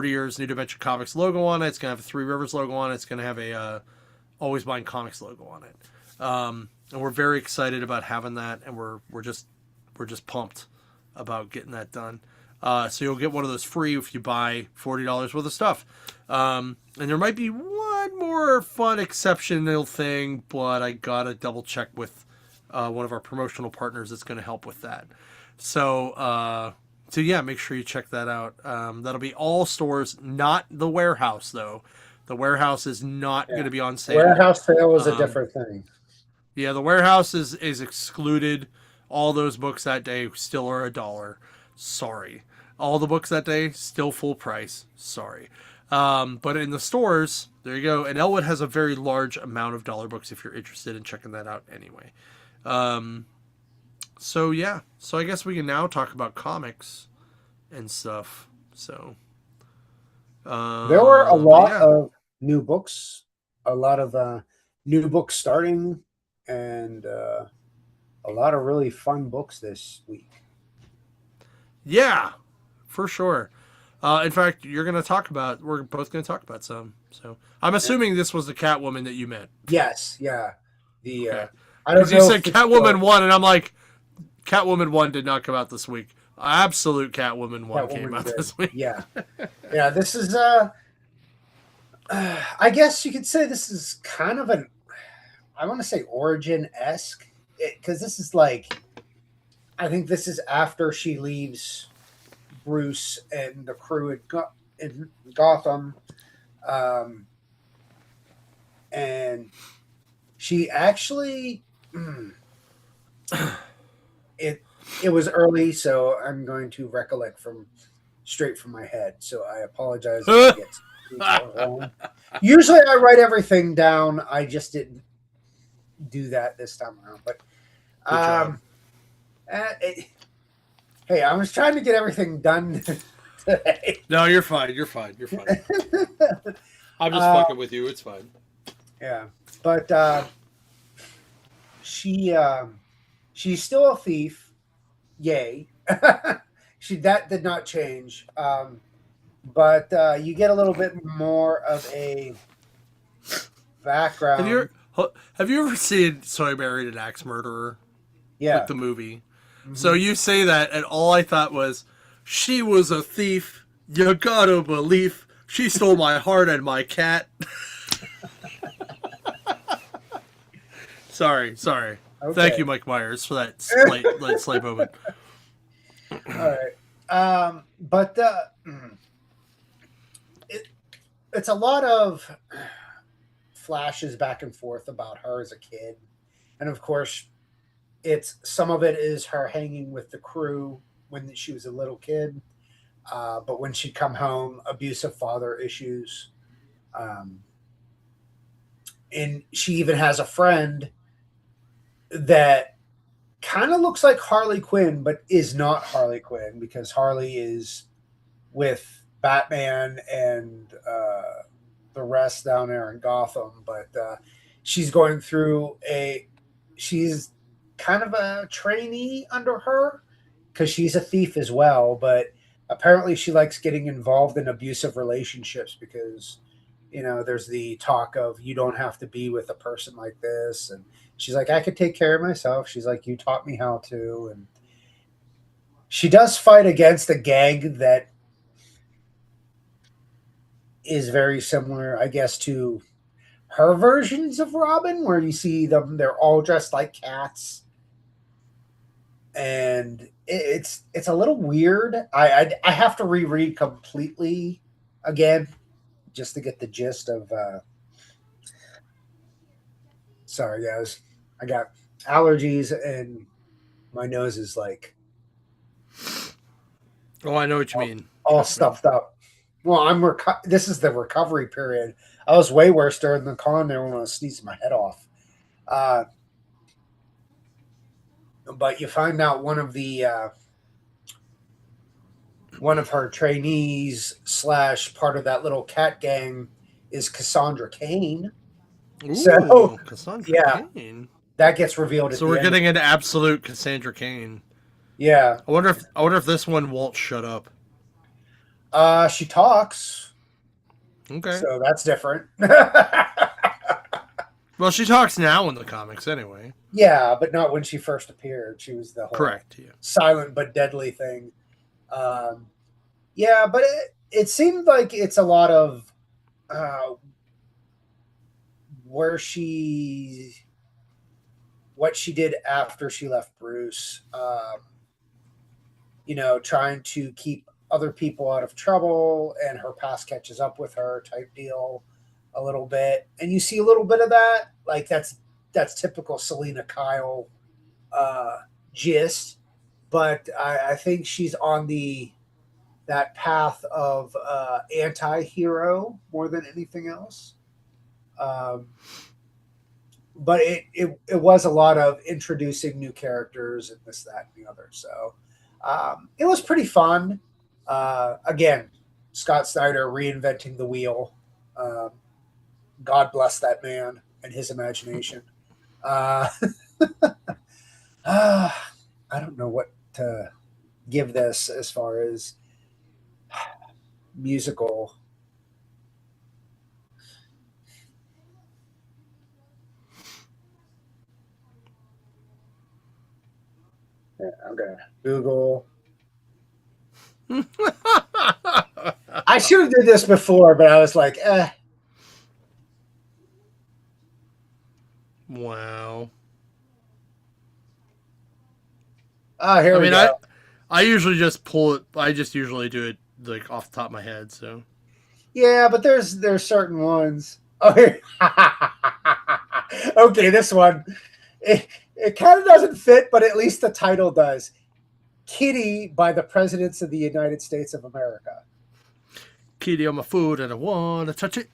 years New Dimension Comics logo on it. It's going to have a Three Rivers logo on it. It's going to have a Always Buying Comics logo on it. And we're very excited about having that, and we're just pumped about getting that done. So you'll get one of those free if you buy $40 worth of stuff. And there might be one more fun exceptional thing, but I gotta double check with one of our promotional partners that's going to help with that. So yeah, make sure you check that out. That'll be all stores, not the warehouse though. The warehouse is not Yeah. going to be on sale. Warehouse sale is a Um, different thing. yeah, the warehouse is excluded. All those books that day still are $1. Sorry. All the books that day still full price. Sorry. But in the stores, there you go. And Elwood has a very large amount of dollar books if you're interested in checking that out anyway. So yeah. So I guess we can now talk about comics and stuff. So There were a but lot yeah. of new books, a lot of new books starting, and a lot of really fun books this week. Yeah, for sure. In fact, you're going to talk about. We're both going to talk about some. So I'm assuming this was the Catwoman that you meant. Yes, yeah. The Okay, I don't because you know said if it's Catwoman 1, and I'm like, Catwoman 1 did not come out this week. Absolute Catwoman 1 that came woman out did. this week. Yeah, yeah. This is I guess you could say this is kind of an, I want to say origin esque, because this is like, I think this is after she leaves Bruce and the crew in Gotham, um, and she actually it it was early, so I'm going to recollect from straight from my head. So I apologize if I get details wrong. Usually I write everything down. I just didn't do that this time around. But Good job. um, hey, I was trying to get everything done today. No, you're fine. You're fine. You're fine. I'm just uh, fucking with you. It's fine. yeah, but she she's still a thief. Yay. She, that did not change. But you get a little bit more of a Have you background. have you ever seen So I Married an Axe Murderer? Like Yeah. the movie. So Hmm. you say that, and all I thought was, she was a thief. You gotta believe she stole my heart and my cat. Sorry. Thank Okay. you, Mike Myers, for that slight moment. All right. But it, it's a lot of flashes back and forth about her as a kid, and of course, it's some of it is her hanging with the crew when she was a little kid. But when she come home, abusive father issues, um, and she even has a friend that kind of looks like Harley Quinn, but is not Harley Quinn because Harley is with Batman and the rest down there in Gotham. But she's going through she's kind of a trainee under her because she's a thief as well. But apparently, she likes getting involved in abusive relationships because, there's the talk of you don't have to be with a person like this. And she's like, I could take care of myself. She's like, you taught me how to. And she does fight against a gang that is very similar, I guess, to her versions of Robin, where you see them, they're all dressed like cats. And it's a little weird. I have to reread completely again just to get the gist of. Sorry, guys, I got allergies and my nose is like Oh, I know what you all, mean. all Trust me. stuffed up. Well, this is the recovery period. I was way worse during the con there when I was sneezing my head off. Uh, but you find out one of her trainees slash part of that little cat gang is Cassandra Kane. So Ooh, Cassandra yeah, Cain. that gets revealed at So the we're end. getting into absolute Cassandra Cain. Yeah, I wonder if this one won't shut up. she talks, Okay. so that's different. Well, she talks now in the comics anyway. Yeah, but not when she first appeared. She was the whole Correct. Yeah. silent but deadly thing. Um, yeah, but it seemed like it's a lot of uh, where she what she did after she left Bruce. Trying to keep other people out of trouble, and her past catches up with her type deal a little bit. And you see a little bit of that, like that's typical Selena Kyle uh, gist. But I think she's on that path of anti-hero more than anything else. Um, but it was a lot of introducing new characters and this, that, and the other. So it was pretty fun. Again, Scott Snyder reinventing the wheel. Um, God bless that man and his imagination. Uh, I don't know what to give this as far as musical. Yeah, I'm gonna Google. I should have did this before, but I was like, eh. Wow. Oh, I here we mean, go. I usually just pull it. I just usually do it like off the top of my head. So Yeah, but there's certain ones. Oh, here. Okay, this one. It kind of doesn't fit, but at least the title does. Kitty by the Presidents of the United States of America. kitty on my foot and I wanna touch it.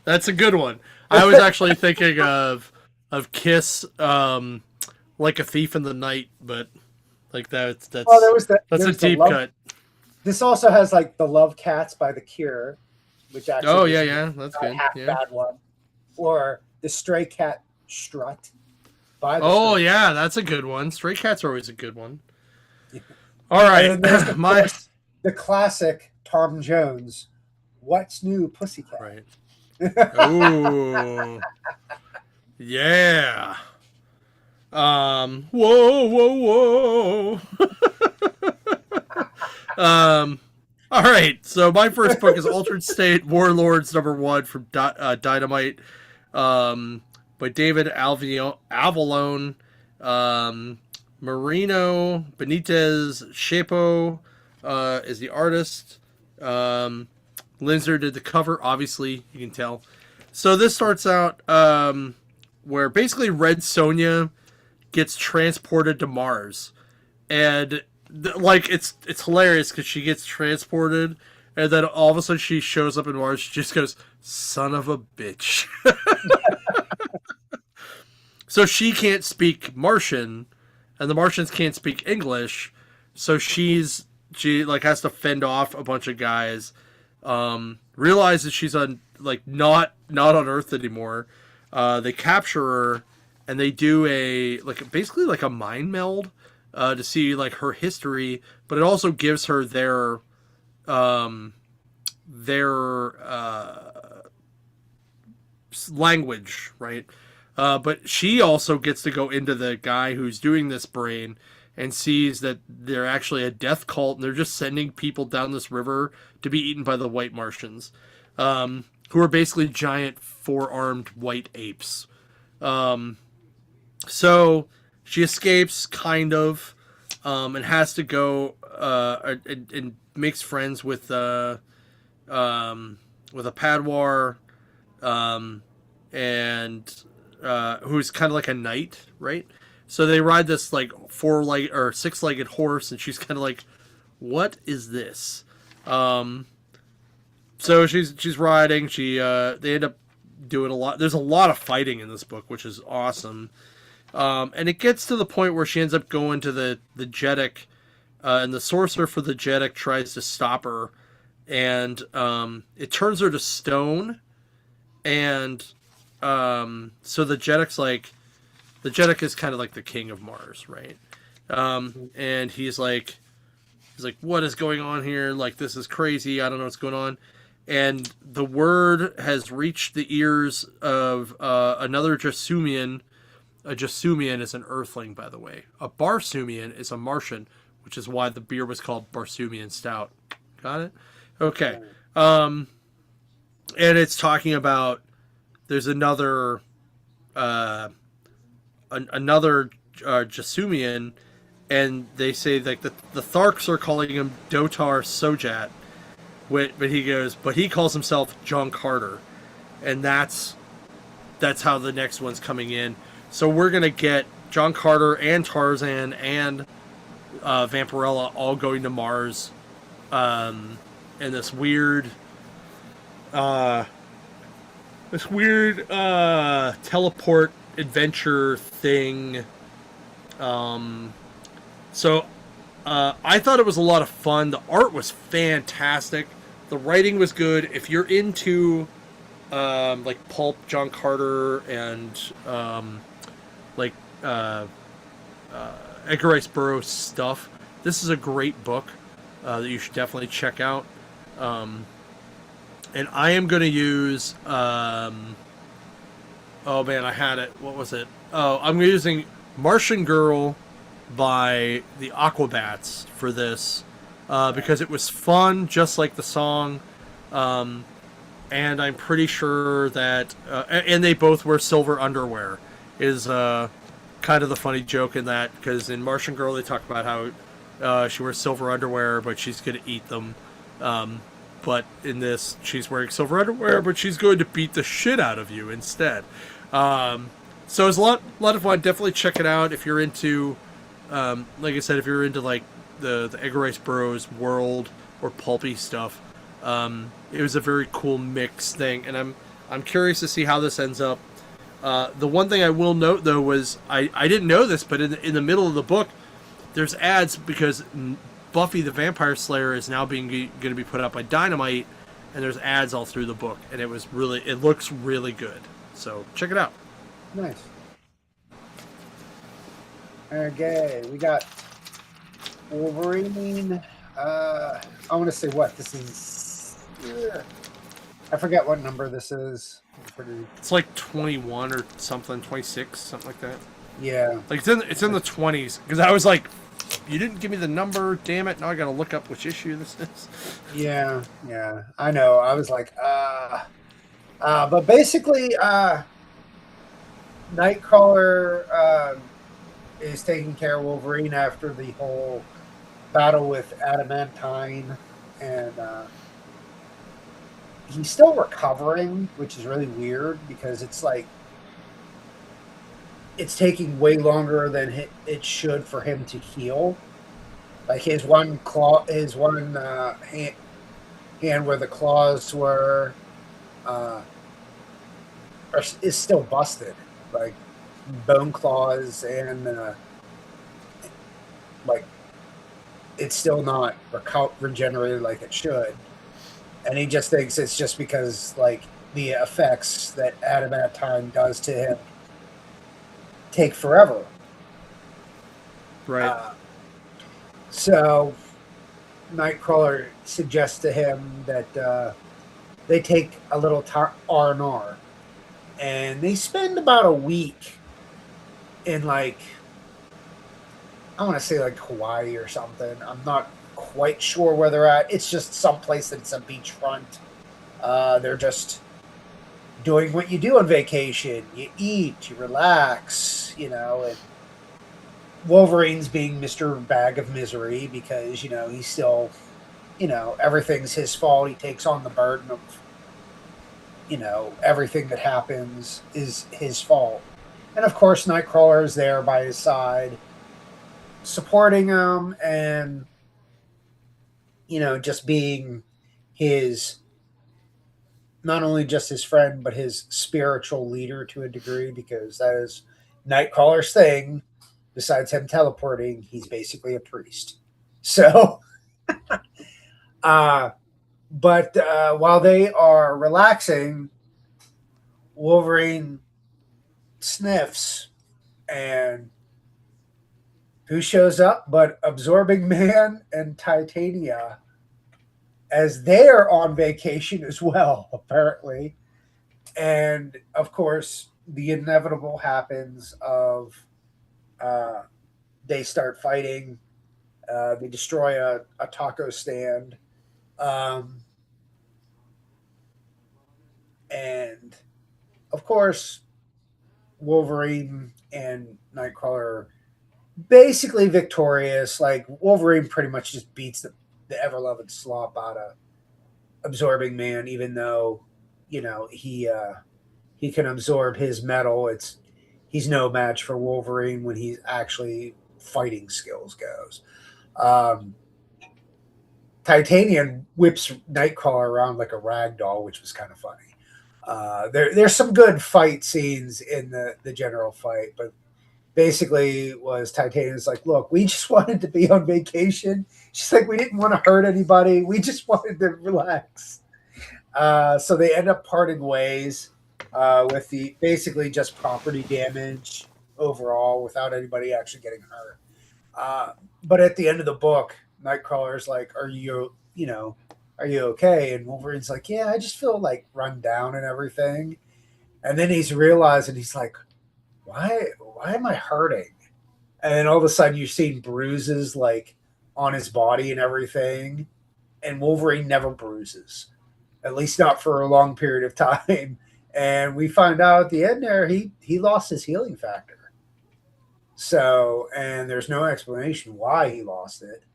That's a good one. I was actually thinking of Kiss, like a thief in the night, but like Well, there was the that's a there's the deep love. cut. This also has like the Love Cats by The Cure, which actually Oh was yeah, yeah, that's not good. half Yeah. bad one, or the Stray Cat Strut by the Oh Stray. yeah, that's a good one. Stray Cats are always a good one. All And right, then there's of my course the classic Tom Jones. What's new, Pussycat? right. Oh yeah. Whoa, whoa, whoa. All right. So my first book is Altered State Warlords #1 from Dynamite, by David Avalone, Marino Benitez Shapo is the artist. Linzer did the cover. Obviously, you can tell. So this starts out where basically Red Sonja gets transported to Mars, and like it's hilarious because she gets transported, and then all of a sudden she shows up in Mars. She just goes, "Son of a bitch." So she can't speak Martian, and the Martians can't speak English. So she like has to fend off a bunch of guys. Realizes she's on like not on Earth anymore. They capture her, and they do a like basically like a mind meld to see like her history, but it also gives her their language, right? But she also gets to go into the guy who's doing this brain and sees that they're actually a death cult and they're just sending people down this river to be eaten by the white Martians, who are basically giant four-armed white apes. So she escapes, kind of, and has to go and makes friends with a Padwar, and who's kind of like a knight, right? So they ride this like four-legged or six-legged horse, and she's kind of like, "What is this?" So she's riding. They end up doing a lot. There's a lot of fighting in this book, which is awesome. And it gets to the point where she ends up going to the Jeddak, and the sorcerer for the Jeddak tries to stop her, and it turns her to stone. And so the Jeddak is kind of like the king of Mars, right? And he's like, what is going on here? Like, this is crazy. I don't know what's going on. And the word has reached the ears of another Jasumian. A Jasumian is an Earthling, by the way. A Barsumian is a Martian, which is why the beer was called Barsumian Stout. Got it? Okay. And it's talking about there's another Jasumian, and they say like the Tharks are calling him Dotar Sojat, but he calls himself John Carter, and that's how the next one's coming in. So we're gonna get John Carter and Tarzan and Vampirella all going to Mars, in this weird teleport adventure thing. So I thought it was a lot of fun. The art was fantastic. The writing was good. If you're into like pulp John Carter and like Edgar Rice Burroughs stuff, this is a great book. that you should definitely check out. Um, and I am going to use. Oh man, I had it. What was it? Oh, I'm using Martian Girl by the Aquabats for this because it was fun, just like the song. Um, and I'm pretty sure that, and they both wear silver underwear. Is kind of the funny joke in that, because in Martian Girl they talk about how she wears silver underwear, but she's going to eat them. Um, but in this, she's wearing silver underwear, but she's going to beat the shit out of you instead. Um, so it's a lot of fun. Definitely check it out if you're into, like I said, if you're into like the Egg Rice Bros world or pulpy stuff. It was a very cool mix thing, and I'm curious to see how this ends up. The one thing I will note though was I didn't know this, but in the middle of the book, there's ads because Buffy the Vampire Slayer is now being going to be put out by Dynamite, and there's ads all through the book, and it looks really good. So check it out. Nice. Okay, we got Wolverine. I want to say what this is. I forget what number this is. It's like 21 or something, 26, something like that. Yeah, Like it's in the 20s because I was like, you didn't give me the number, damn it! Now I got to look up which issue this is. yeah, yeah. I know. I was like, but basically, Nightcrawler is taking care of Wolverine after the whole battle with Adamantine, and he's still recovering, which is really weird because it's like it's taking way longer than it should for him to heal. Like his one hand where the claws were, uh, is still busted. Like bone claws and like it's still not regenerated like it should. And he just thinks it's just because like the effects that adamantine does to him take forever. Right. Uh, so Nightcrawler suggests to him that they take a little R&R, and they spend about a week in like I want to say like Hawaii or something. I'm not quite sure where they're at. It's just someplace that's a beachfront. They're just doing what you do on vacation. You eat, you relax, and Wolverine's being Mr. Bag of Misery because, he's still, everything's his fault. He takes on the burden of, everything that happens is his fault. And of course, Nightcrawler is there by his side, supporting him and, just being his, not only just his friend, but his spiritual leader to a degree, because that is Nightcrawler's thing. Besides him teleporting, he's basically a priest. So, but while they are relaxing, Wolverine sniffs, and who shows up but Absorbing Man and Titania, as they're on vacation as well, apparently. And of course, the inevitable happens of uh, they start fighting. They destroy a taco stand. Um, and of course, Wolverine and Nightcrawler basically victorious. Like Wolverine pretty much just beats the ever loving slop out of Absorbing Man, even though he can absorb his metal. He's no match for Wolverine when he's actually fighting skills goes. Um, Titanium whips Nightcrawler around like a rag doll, which was kind of funny. There's some good fight scenes in the general fight, but basically was Titanium's like, look, we just wanted to be on vacation. She's like, we didn't want to hurt anybody. We just wanted to relax. So they end up parting ways with the basically just property damage overall without anybody actually getting hurt. But at the end of the book, Nightcrawler's like, "Are are you okay?" And Wolverine's like, "Yeah, I just feel like run down and everything." And then he's realizing he's like, why am I hurting? And then all of a sudden you're seeing bruises like on his body and everything. And Wolverine never bruises, at least not for a long period of time. And we find out at the end there he lost his healing factor. So, and there's no explanation why he lost it.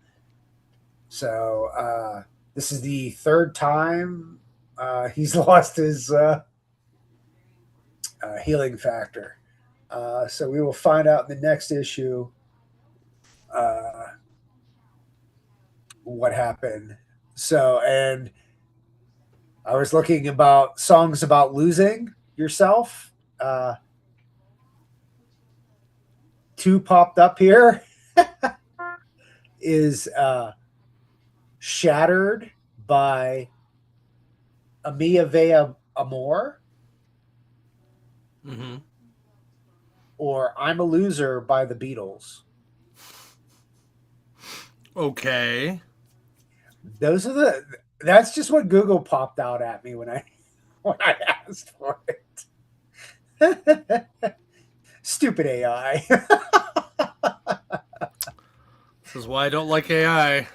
So, this is the third time he's lost his healing factor. So we will find out in the next issue uh, what happened. So, and I was looking about songs about losing yourself. Two popped up here. Is Shattered by Amia Vea Amor, Mm-hmm. or I'm a Loser by the Beatles. Okay. Those are the. That's just what Google popped out at me when I when I asked for it. Stupid AI. This is why I don't like AI.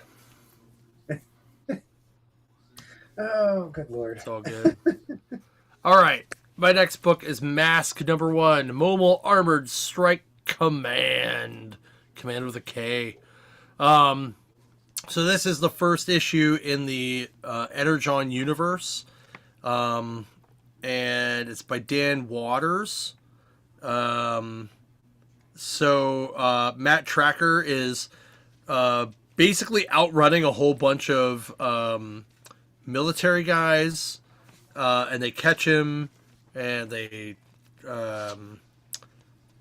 Oh, good lord. It's all good. All right. My next book is Mask number 1, Mobile Armored Strike Command. Command with a K. So this is the first issue in the Energon universe. And it's by Dan Waters. Matt Tracker is basically outrunning a whole bunch of military guys, and they catch him, and they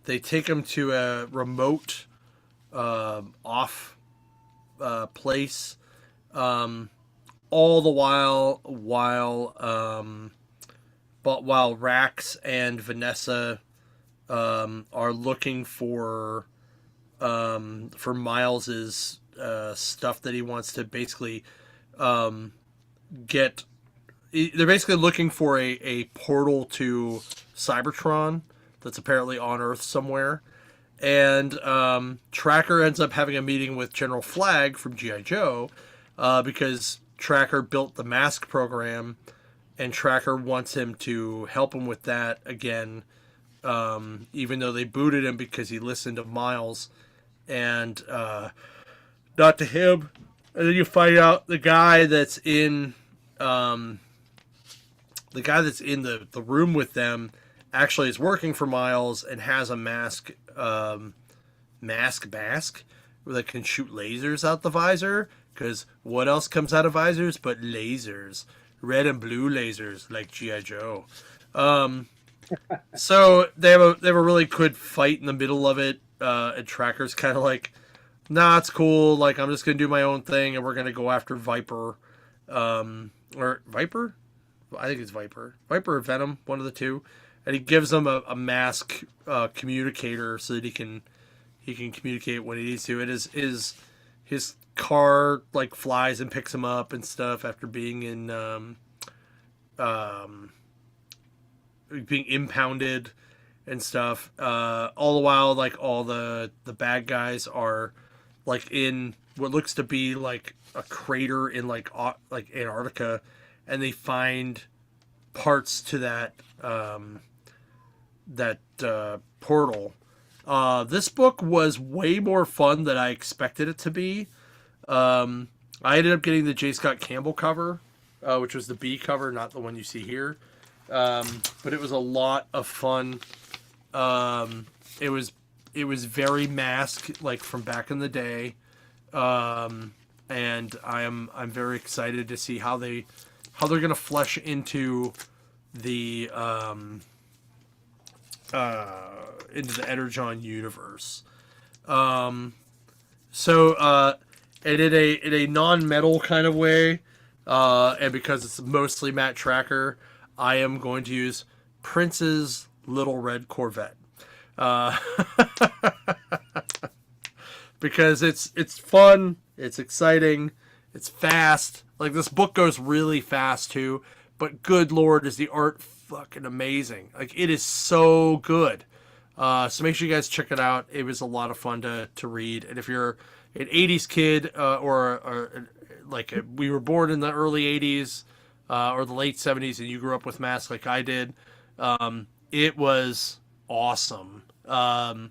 take him to a remote off place. All the while Rax and Vanessa are looking for Miles's stuff that he wants to basically get. They're basically looking for a portal to Cybertron that's apparently on Earth somewhere. And Tracker ends up having a meeting with General Flag from G.I. Joe because Tracker built the mask program, and Tracker wants him to help him with that again, even though they booted him because he listened to Miles and not to him. And then you find out the guy that's in the room with them actually is working for Miles and has a mask that can shoot lasers out the visor. Because what else comes out of visors but lasers? Red and blue lasers, like G.I. Joe. So they have a really good fight in the middle of it. And Tracker's kind of like, nah, it's cool. Like, I'm just gonna do my own thing, and we're gonna go after Viper, or Viper. I think it's Viper or Venom, one of the two. And he gives them a mask communicator so that he can communicate when he needs to. And his car like flies and picks him up and stuff after being in being impounded and stuff. All the while, like all the bad guys are like in what looks to be like a crater in like Antarctica, and they find parts to that portal. This book was way more fun than I expected it to be. I ended up getting the J. Scott Campbell cover, which was the B cover, not the one you see here. But it was a lot of fun. It was very Mask, like from back in the day. And I'm very excited to see how they're gonna flesh into the Energon universe. And in a non-metal kind of way, and because it's mostly Matt Tracker, I am going to use Prince's Little Red Corvette. Because it's fun. It's exciting. It's fast. Like, this book goes really fast too. But good lord, is the art fucking amazing. Like, it is so good. So make sure you guys check it out. It was a lot of fun to read. And if you're an 80s kid, we were born in the early 80s or the late 70s and you grew up with Mask like I did, it was awesome. And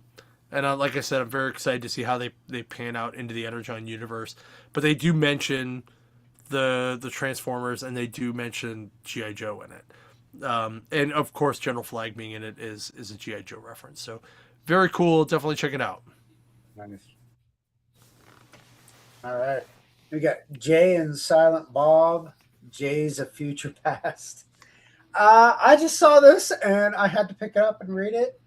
like I said, I'm very excited to see how they pan out into the Energon universe. But they do mention the Transformers, and they do mention G.I. Joe in it. And of course, General Flag being in it is a G.I. Joe reference. So very cool. Definitely check it out. Nice. All right. We got Jay and Silent Bob. Jay's a Future Past. I just saw this and I had to pick it up and read it.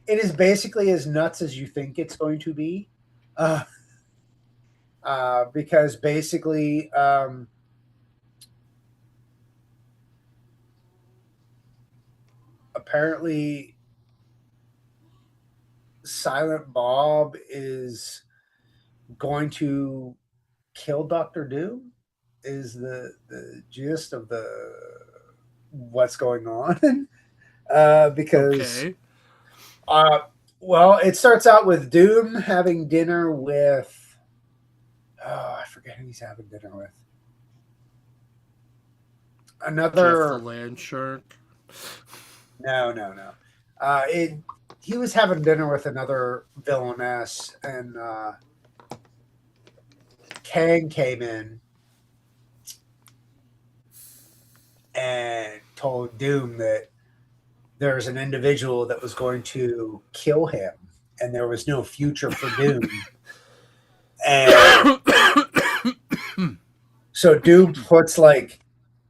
It is basically as nuts as you think it's going to be. Because basically, apparently, Silent Bob is going to kill Doctor Doom. Is the gist of the what's going on? Because Okay. well, it starts out with Doom having dinner with. Oh, I forget who he's having dinner with. Jeff the Another. Land Shark. No. It. He was having dinner with another villainess, and Kang came in and told Doom that there's an individual that was going to kill him, and there was no future for Doom. And so Doom puts like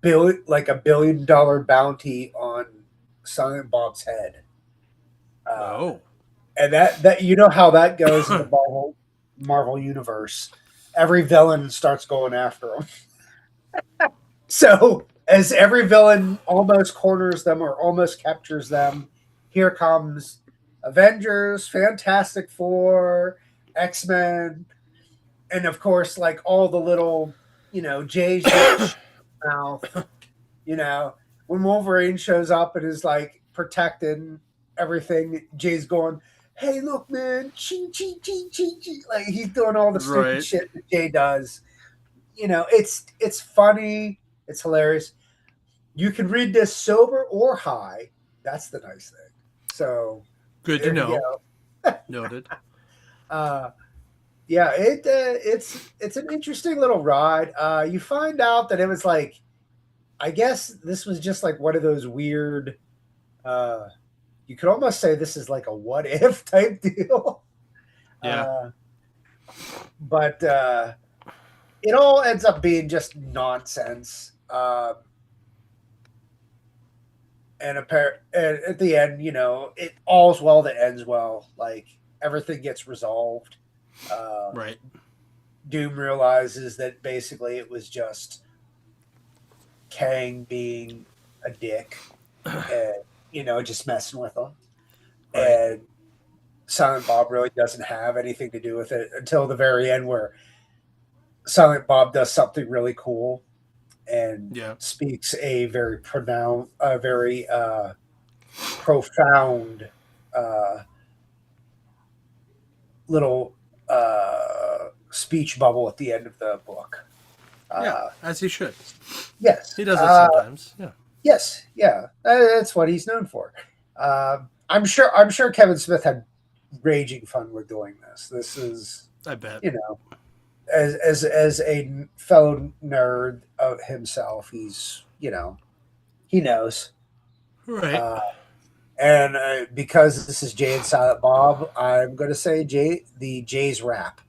$1 billion bounty on Silent Bob's head. Oh. And that you know how that goes in the Marvel universe. Every villain starts going after him. So as every villain almost corners them or almost captures them, here comes Avengers, Fantastic Four, X-Men, and of course, like all the little, Jay's mouth, when Wolverine shows up and is like protecting everything, Jay's going, "Hey, look, man, ching, ching, ching, ching, ching." Like he's doing all the stupid Right. shit that Jay does. It's funny, it's hilarious. You can read this sober or high. That's the nice thing. So Good to there you know. go. Noted. Uh, yeah, it's an interesting little ride. You find out that it was like, I guess this was just like one of those weird. You could almost say this is like a what if type deal. Yeah. Uh, but it all ends up being just nonsense. And at the end, it all's well that ends well. Like everything gets resolved. Right. Doom realizes that basically it was just Kang being a dick and just messing with him. Right. And Silent Bob really doesn't have anything to do with it until the very end, where Silent Bob does something really cool and Yeah. speaks a very profound little speech bubble at the end of the book. Yeah. As he should. Yes, He does that sometimes. Yeah. yes, yeah. That's what he's known for. I'm sure Kevin Smith had raging fun with doing this. This is, I bet. as a fellow nerd of himself, he's he knows. Right. Uh, and because this is Jay and Silent Bob, I'm going to say Jay's rap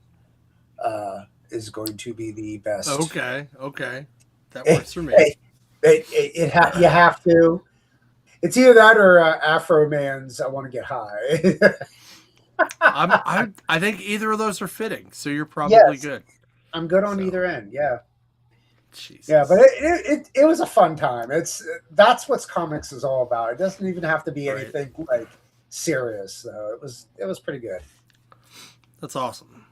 is going to be the best. Okay. Okay. That Hey, works for me. you have to. It's either that or Afro Man's "I Want to Get High." I think either of those are fitting, so you're probably Yes, good. I'm good on So, either end. Yeah, yeah, but Jesus. it was a fun time. That's what comics is all about. It doesn't even have to be Right. anything like serious. So it was pretty good. That's awesome.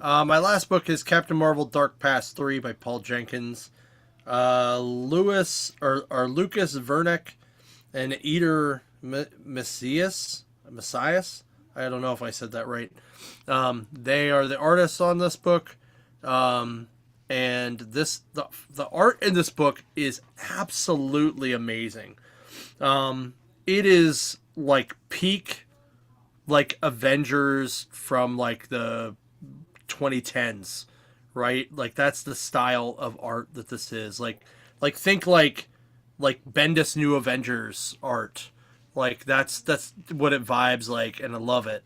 My last book is Captain Marvel: Dark Past 3 by Paul Jenkins. Lucas Vernick and Eater Messias. I don't know if I said that right. They are the artists on this book, and the art in this book is absolutely amazing. It is like peak like Avengers from like the 2010s, right? Like that's the style of art that this is. Like think like Bendis New Avengers art. Like that's what it vibes like, and I love it.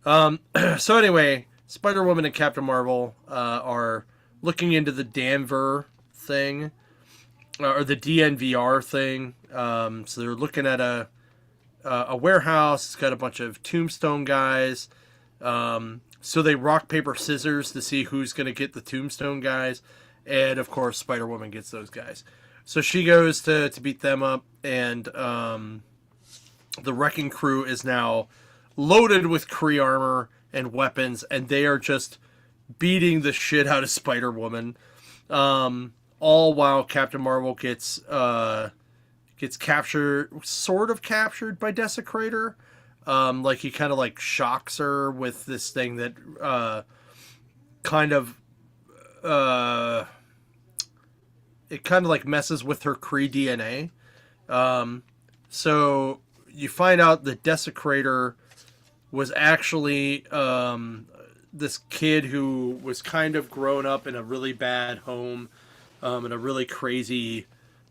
So anyway, Spider Woman and Captain Marvel are looking into the Danver thing or the DNVR thing. So they're looking at a warehouse. It's got a bunch of Tombstone guys. So they rock paper scissors to see who's going to get the Tombstone guys, and of course Spider Woman gets those guys. So she goes to beat them up, and the wrecking crew is now loaded with Kree armor and weapons, and they are just beating the shit out of Spider Woman. All while Captain Marvel gets captured, sort of captured by Desecrator. Like he kind of like shocks her with this thing that kind of it kind of like messes with her Kree DNA. So you find out that Desecrator was actually this kid who was kind of grown up in a really bad home, in a really crazy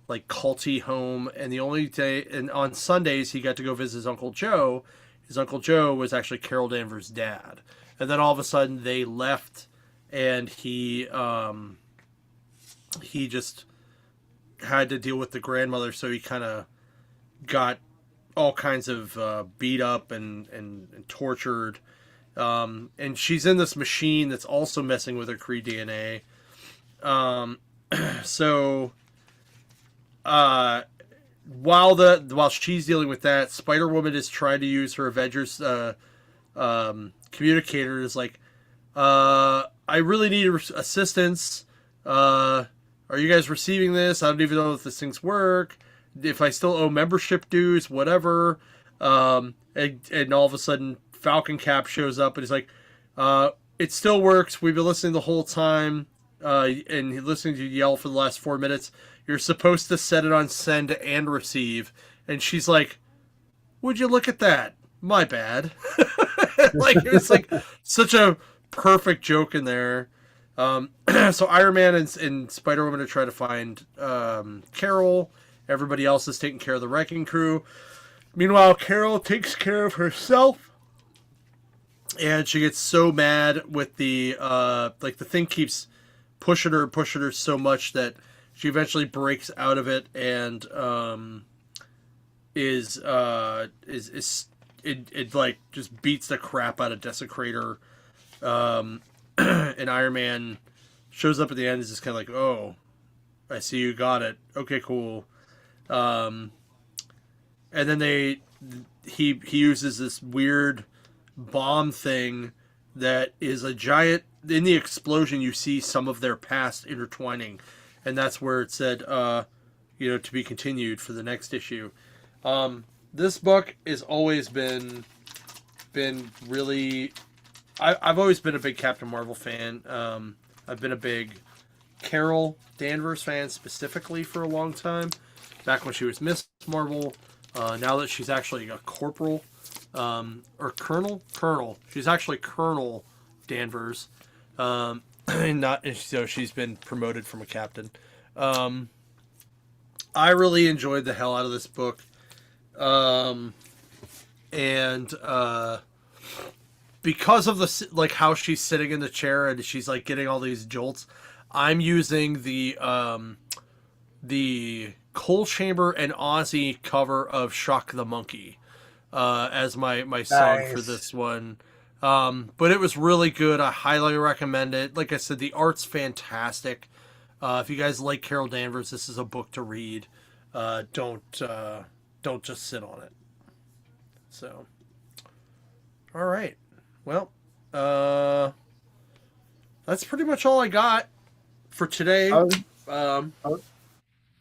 like culty home, and the only day and on Sundays he got to go visit his Uncle Joe. His Uncle Joe was actually Carol Danvers' dad, and then all of a sudden they left, and he just had to deal with the grandmother, so he kind of got all kinds of beat up and tortured, and she's in this machine that's also messing with her Kree DNA. So while she's dealing with that, Spider Woman is trying to use her Avengers communicator. Is like, I really need assistance. Are you guys receiving this? I don't even know if this things work. If I still owe membership dues, whatever. And all of a sudden, Falcon Cap shows up and he's like, it still works. We've been listening the whole time. And listening to you yell for the last 4 minutes. You're supposed to set it on send and receive. And she's like, would you look at that? My bad. Like, it's like such a perfect joke in there. So Iron Man and Spider Woman are trying to find Carol. Everybody else is taking care of the wrecking crew. Meanwhile, Carol takes care of herself. And she gets so mad with the like the thing keeps pushing her so much that she eventually breaks out of it and it like just beats the crap out of Desecrator. And Iron Man shows up at the end and is just kind of like, oh, I see you got it. Okay, cool. And then he uses this weird bomb thing that is a giant. In the explosion, you see some of their past intertwining, and that's where it said, to be continued for the next issue. This book has always been really. I've always been a big Captain Marvel fan. I've been a big Carol Danvers fan specifically for a long time. Back when she was Miss Marvel. Now that she's actually a corporal, or colonel. She's actually Colonel Danvers. So she's been promoted from a captain. I really enjoyed the hell out of this book. And because of like how she's sitting in the chair and she's like getting all these jolts, I'm using the Coal Chamber and Ozzy cover of Shock the Monkey as my song for this one. But it was really good. I highly recommend it. Like I said, the art's fantastic. If you guys like Carol Danvers, this is a book to read. Don't just sit on it. So, all right. Well, that's pretty much all I got for today. I was, Um, I was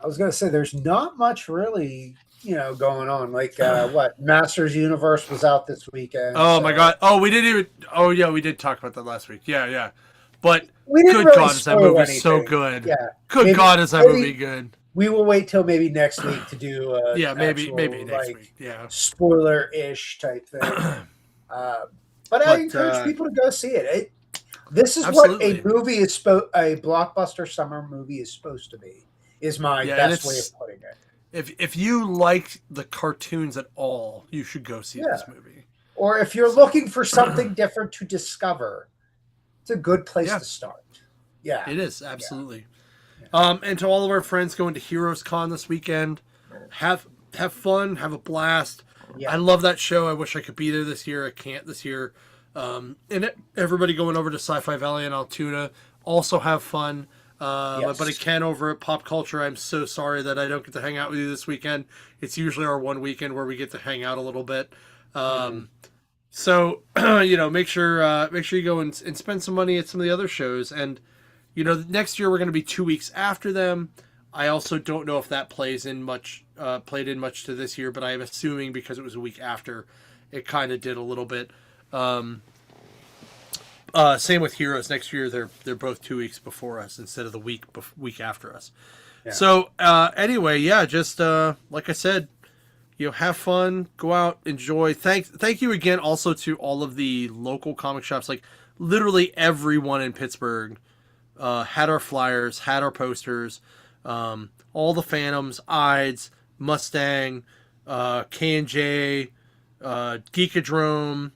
I was gonna say there's not much really, going on. Like what Masters Universe was out this weekend, oh my so god! Oh, we didn't even. Oh yeah, we did talk about that last week. Yeah, yeah. But we didn't good really God, is that spoil movie so anything. good? Yeah, Good maybe God, is that movie maybe good? we will wait till maybe next week to do a Yeah, maybe actual next like week. Yeah, spoiler ish type thing. Uh, but I but encourage people to go see it. This is what a absolutely. movie a blockbuster summer movie is supposed to be. Is my Yeah, and best way it's of putting it. if you like the cartoons at all, you should go see Yeah. this movie. Or if you're So looking for something different to discover, it's a good place yeah, to start. Yeah. it is Yeah. absolutely. Yeah. And to all of our friends going to Heroes Con this weekend, have fun, have a blast. Yeah. I love that show. I wish I could be there this year. I can't this year. Everybody going over to Sci-Fi Valley and Altoona also have fun. My buddy Yes. Ken over at Pop Culture, I'm so sorry that I don't get to hang out with you this weekend. It's usually our one weekend where we get to hang out a little bit. Mm-hmm. So make sure you go and spend some money at some of the other shows. And next year we're going to be 2 weeks after them. I also don't know if that played in much to this year, but I'm assuming because it was a week after, it kind of did a little bit. Same with Heroes. Next year they're both 2 weeks before us instead of the week after us. Yeah. So anyway, yeah, just like I said, have fun, go out, enjoy. Thank you again also to all of the local comic shops. Like literally everyone in Pittsburgh had our flyers, had our posters. All the Phantoms, Ides, Mustang, K&J, Geekadrome.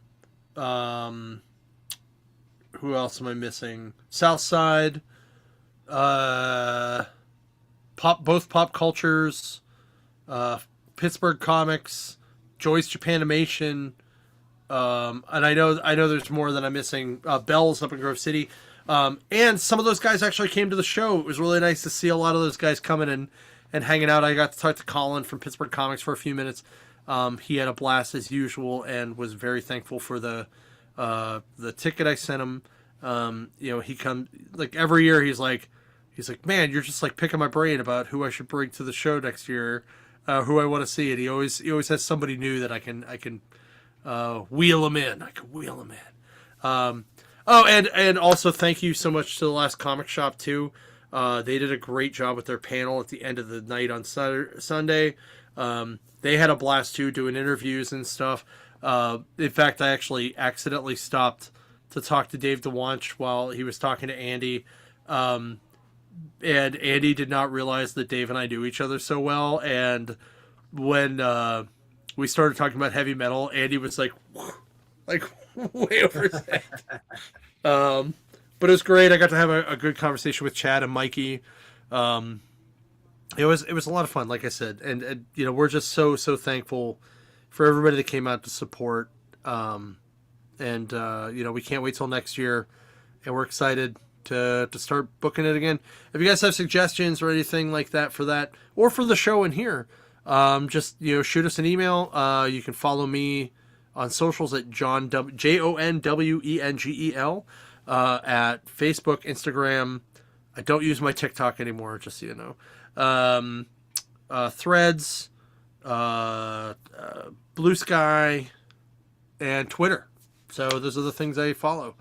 Who else am I missing? Southside, both Pop Cultures, Pittsburgh Comics, Joy's Japanimation, and I know there's more that I'm missing. Bell's up in Grove City, and some of those guys actually came to the show. It was really nice to see a lot of those guys coming and hanging out. I got to talk to Colin from Pittsburgh Comics for a few minutes. He had a blast as usual and was very thankful for the ticket I sent him. He comes like every year. He's like, man, you're just like picking my brain about who I should bring to the show next year, who I want to see. And he always has somebody new that I can wheel him in. I can wheel him in. And also thank you so much to the Last Comic Shop too. They did a great job with their panel at the end of the night on Sunday. They had a blast too, doing interviews and stuff. In fact, I actually accidentally stopped to talk to Dave DeWanch while he was talking to Andy. And Andy did not realize that Dave and I knew each other so well. And when we started talking about heavy metal, Andy was like way over his head. But it was great. I got to have a good conversation with Chad and Mikey. It was a lot of fun, like I said, and we're just so thankful for everybody that came out to support. We can't wait till next year, and we're excited to start booking it again. If you guys have suggestions or anything like that for that, or for the show in here, just shoot us an email. You can follow me on socials at JONWENGEL at Facebook, Instagram. I don't use my TikTok anymore, just so you know. Threads, Blue Sky, and Twitter. So those are the things I follow.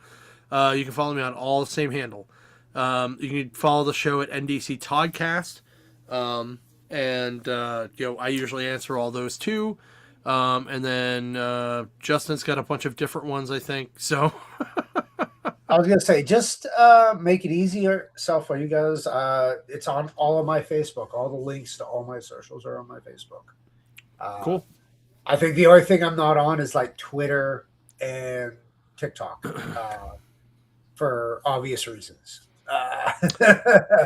You can follow me on all the same handle. You can follow the show at NDC Toddcast. I usually answer all those too. And then Justin's got a bunch of different ones, I think. So I was gonna say, just make it easier for you guys. It's on all of my Facebook. All the links to all my socials are on my Facebook. Cool. I think the only thing I'm not on is like Twitter and TikTok for obvious reasons.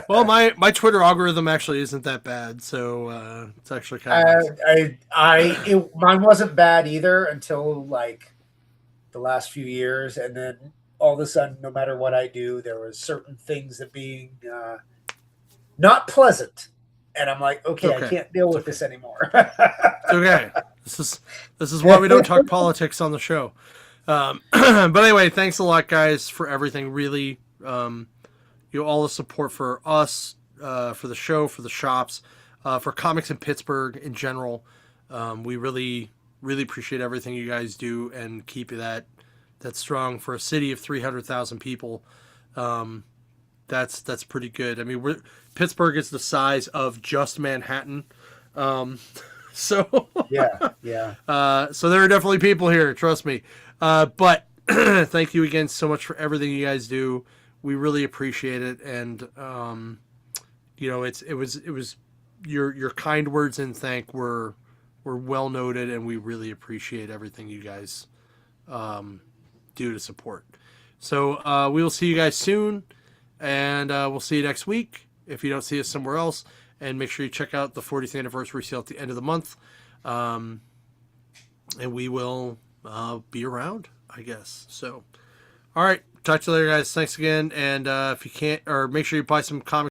Well, my Twitter algorithm actually isn't that bad, so it's actually kind of nice. Mine wasn't bad either until like the last few years, and then all of a sudden, no matter what I do, there was certain things that being not pleasant, and I'm like, okay. I can't deal with this anymore. It's okay. This is why we don't talk politics on the show. But anyway, thanks a lot, guys, for everything. Really, all the support for us, for the show, for the shops, for comics in Pittsburgh in general. We really, really appreciate everything you guys do and keep that strong for a city of 300,000 people. That's pretty good. I mean, Pittsburgh is the size of just Manhattan. So yeah. so there are definitely people here, trust me. But thank you again so much for everything you guys do. We really appreciate it, and it was your kind words and thank were well noted, and we really appreciate everything you guys do to support. So we will see you guys soon, and we'll see you next week if you don't see us somewhere else. And make sure you check out the 40th anniversary sale at the end of the month. And we will be around, I guess. So, all right. Talk to you later, guys. Thanks again. And if you can't, or make sure you buy some comics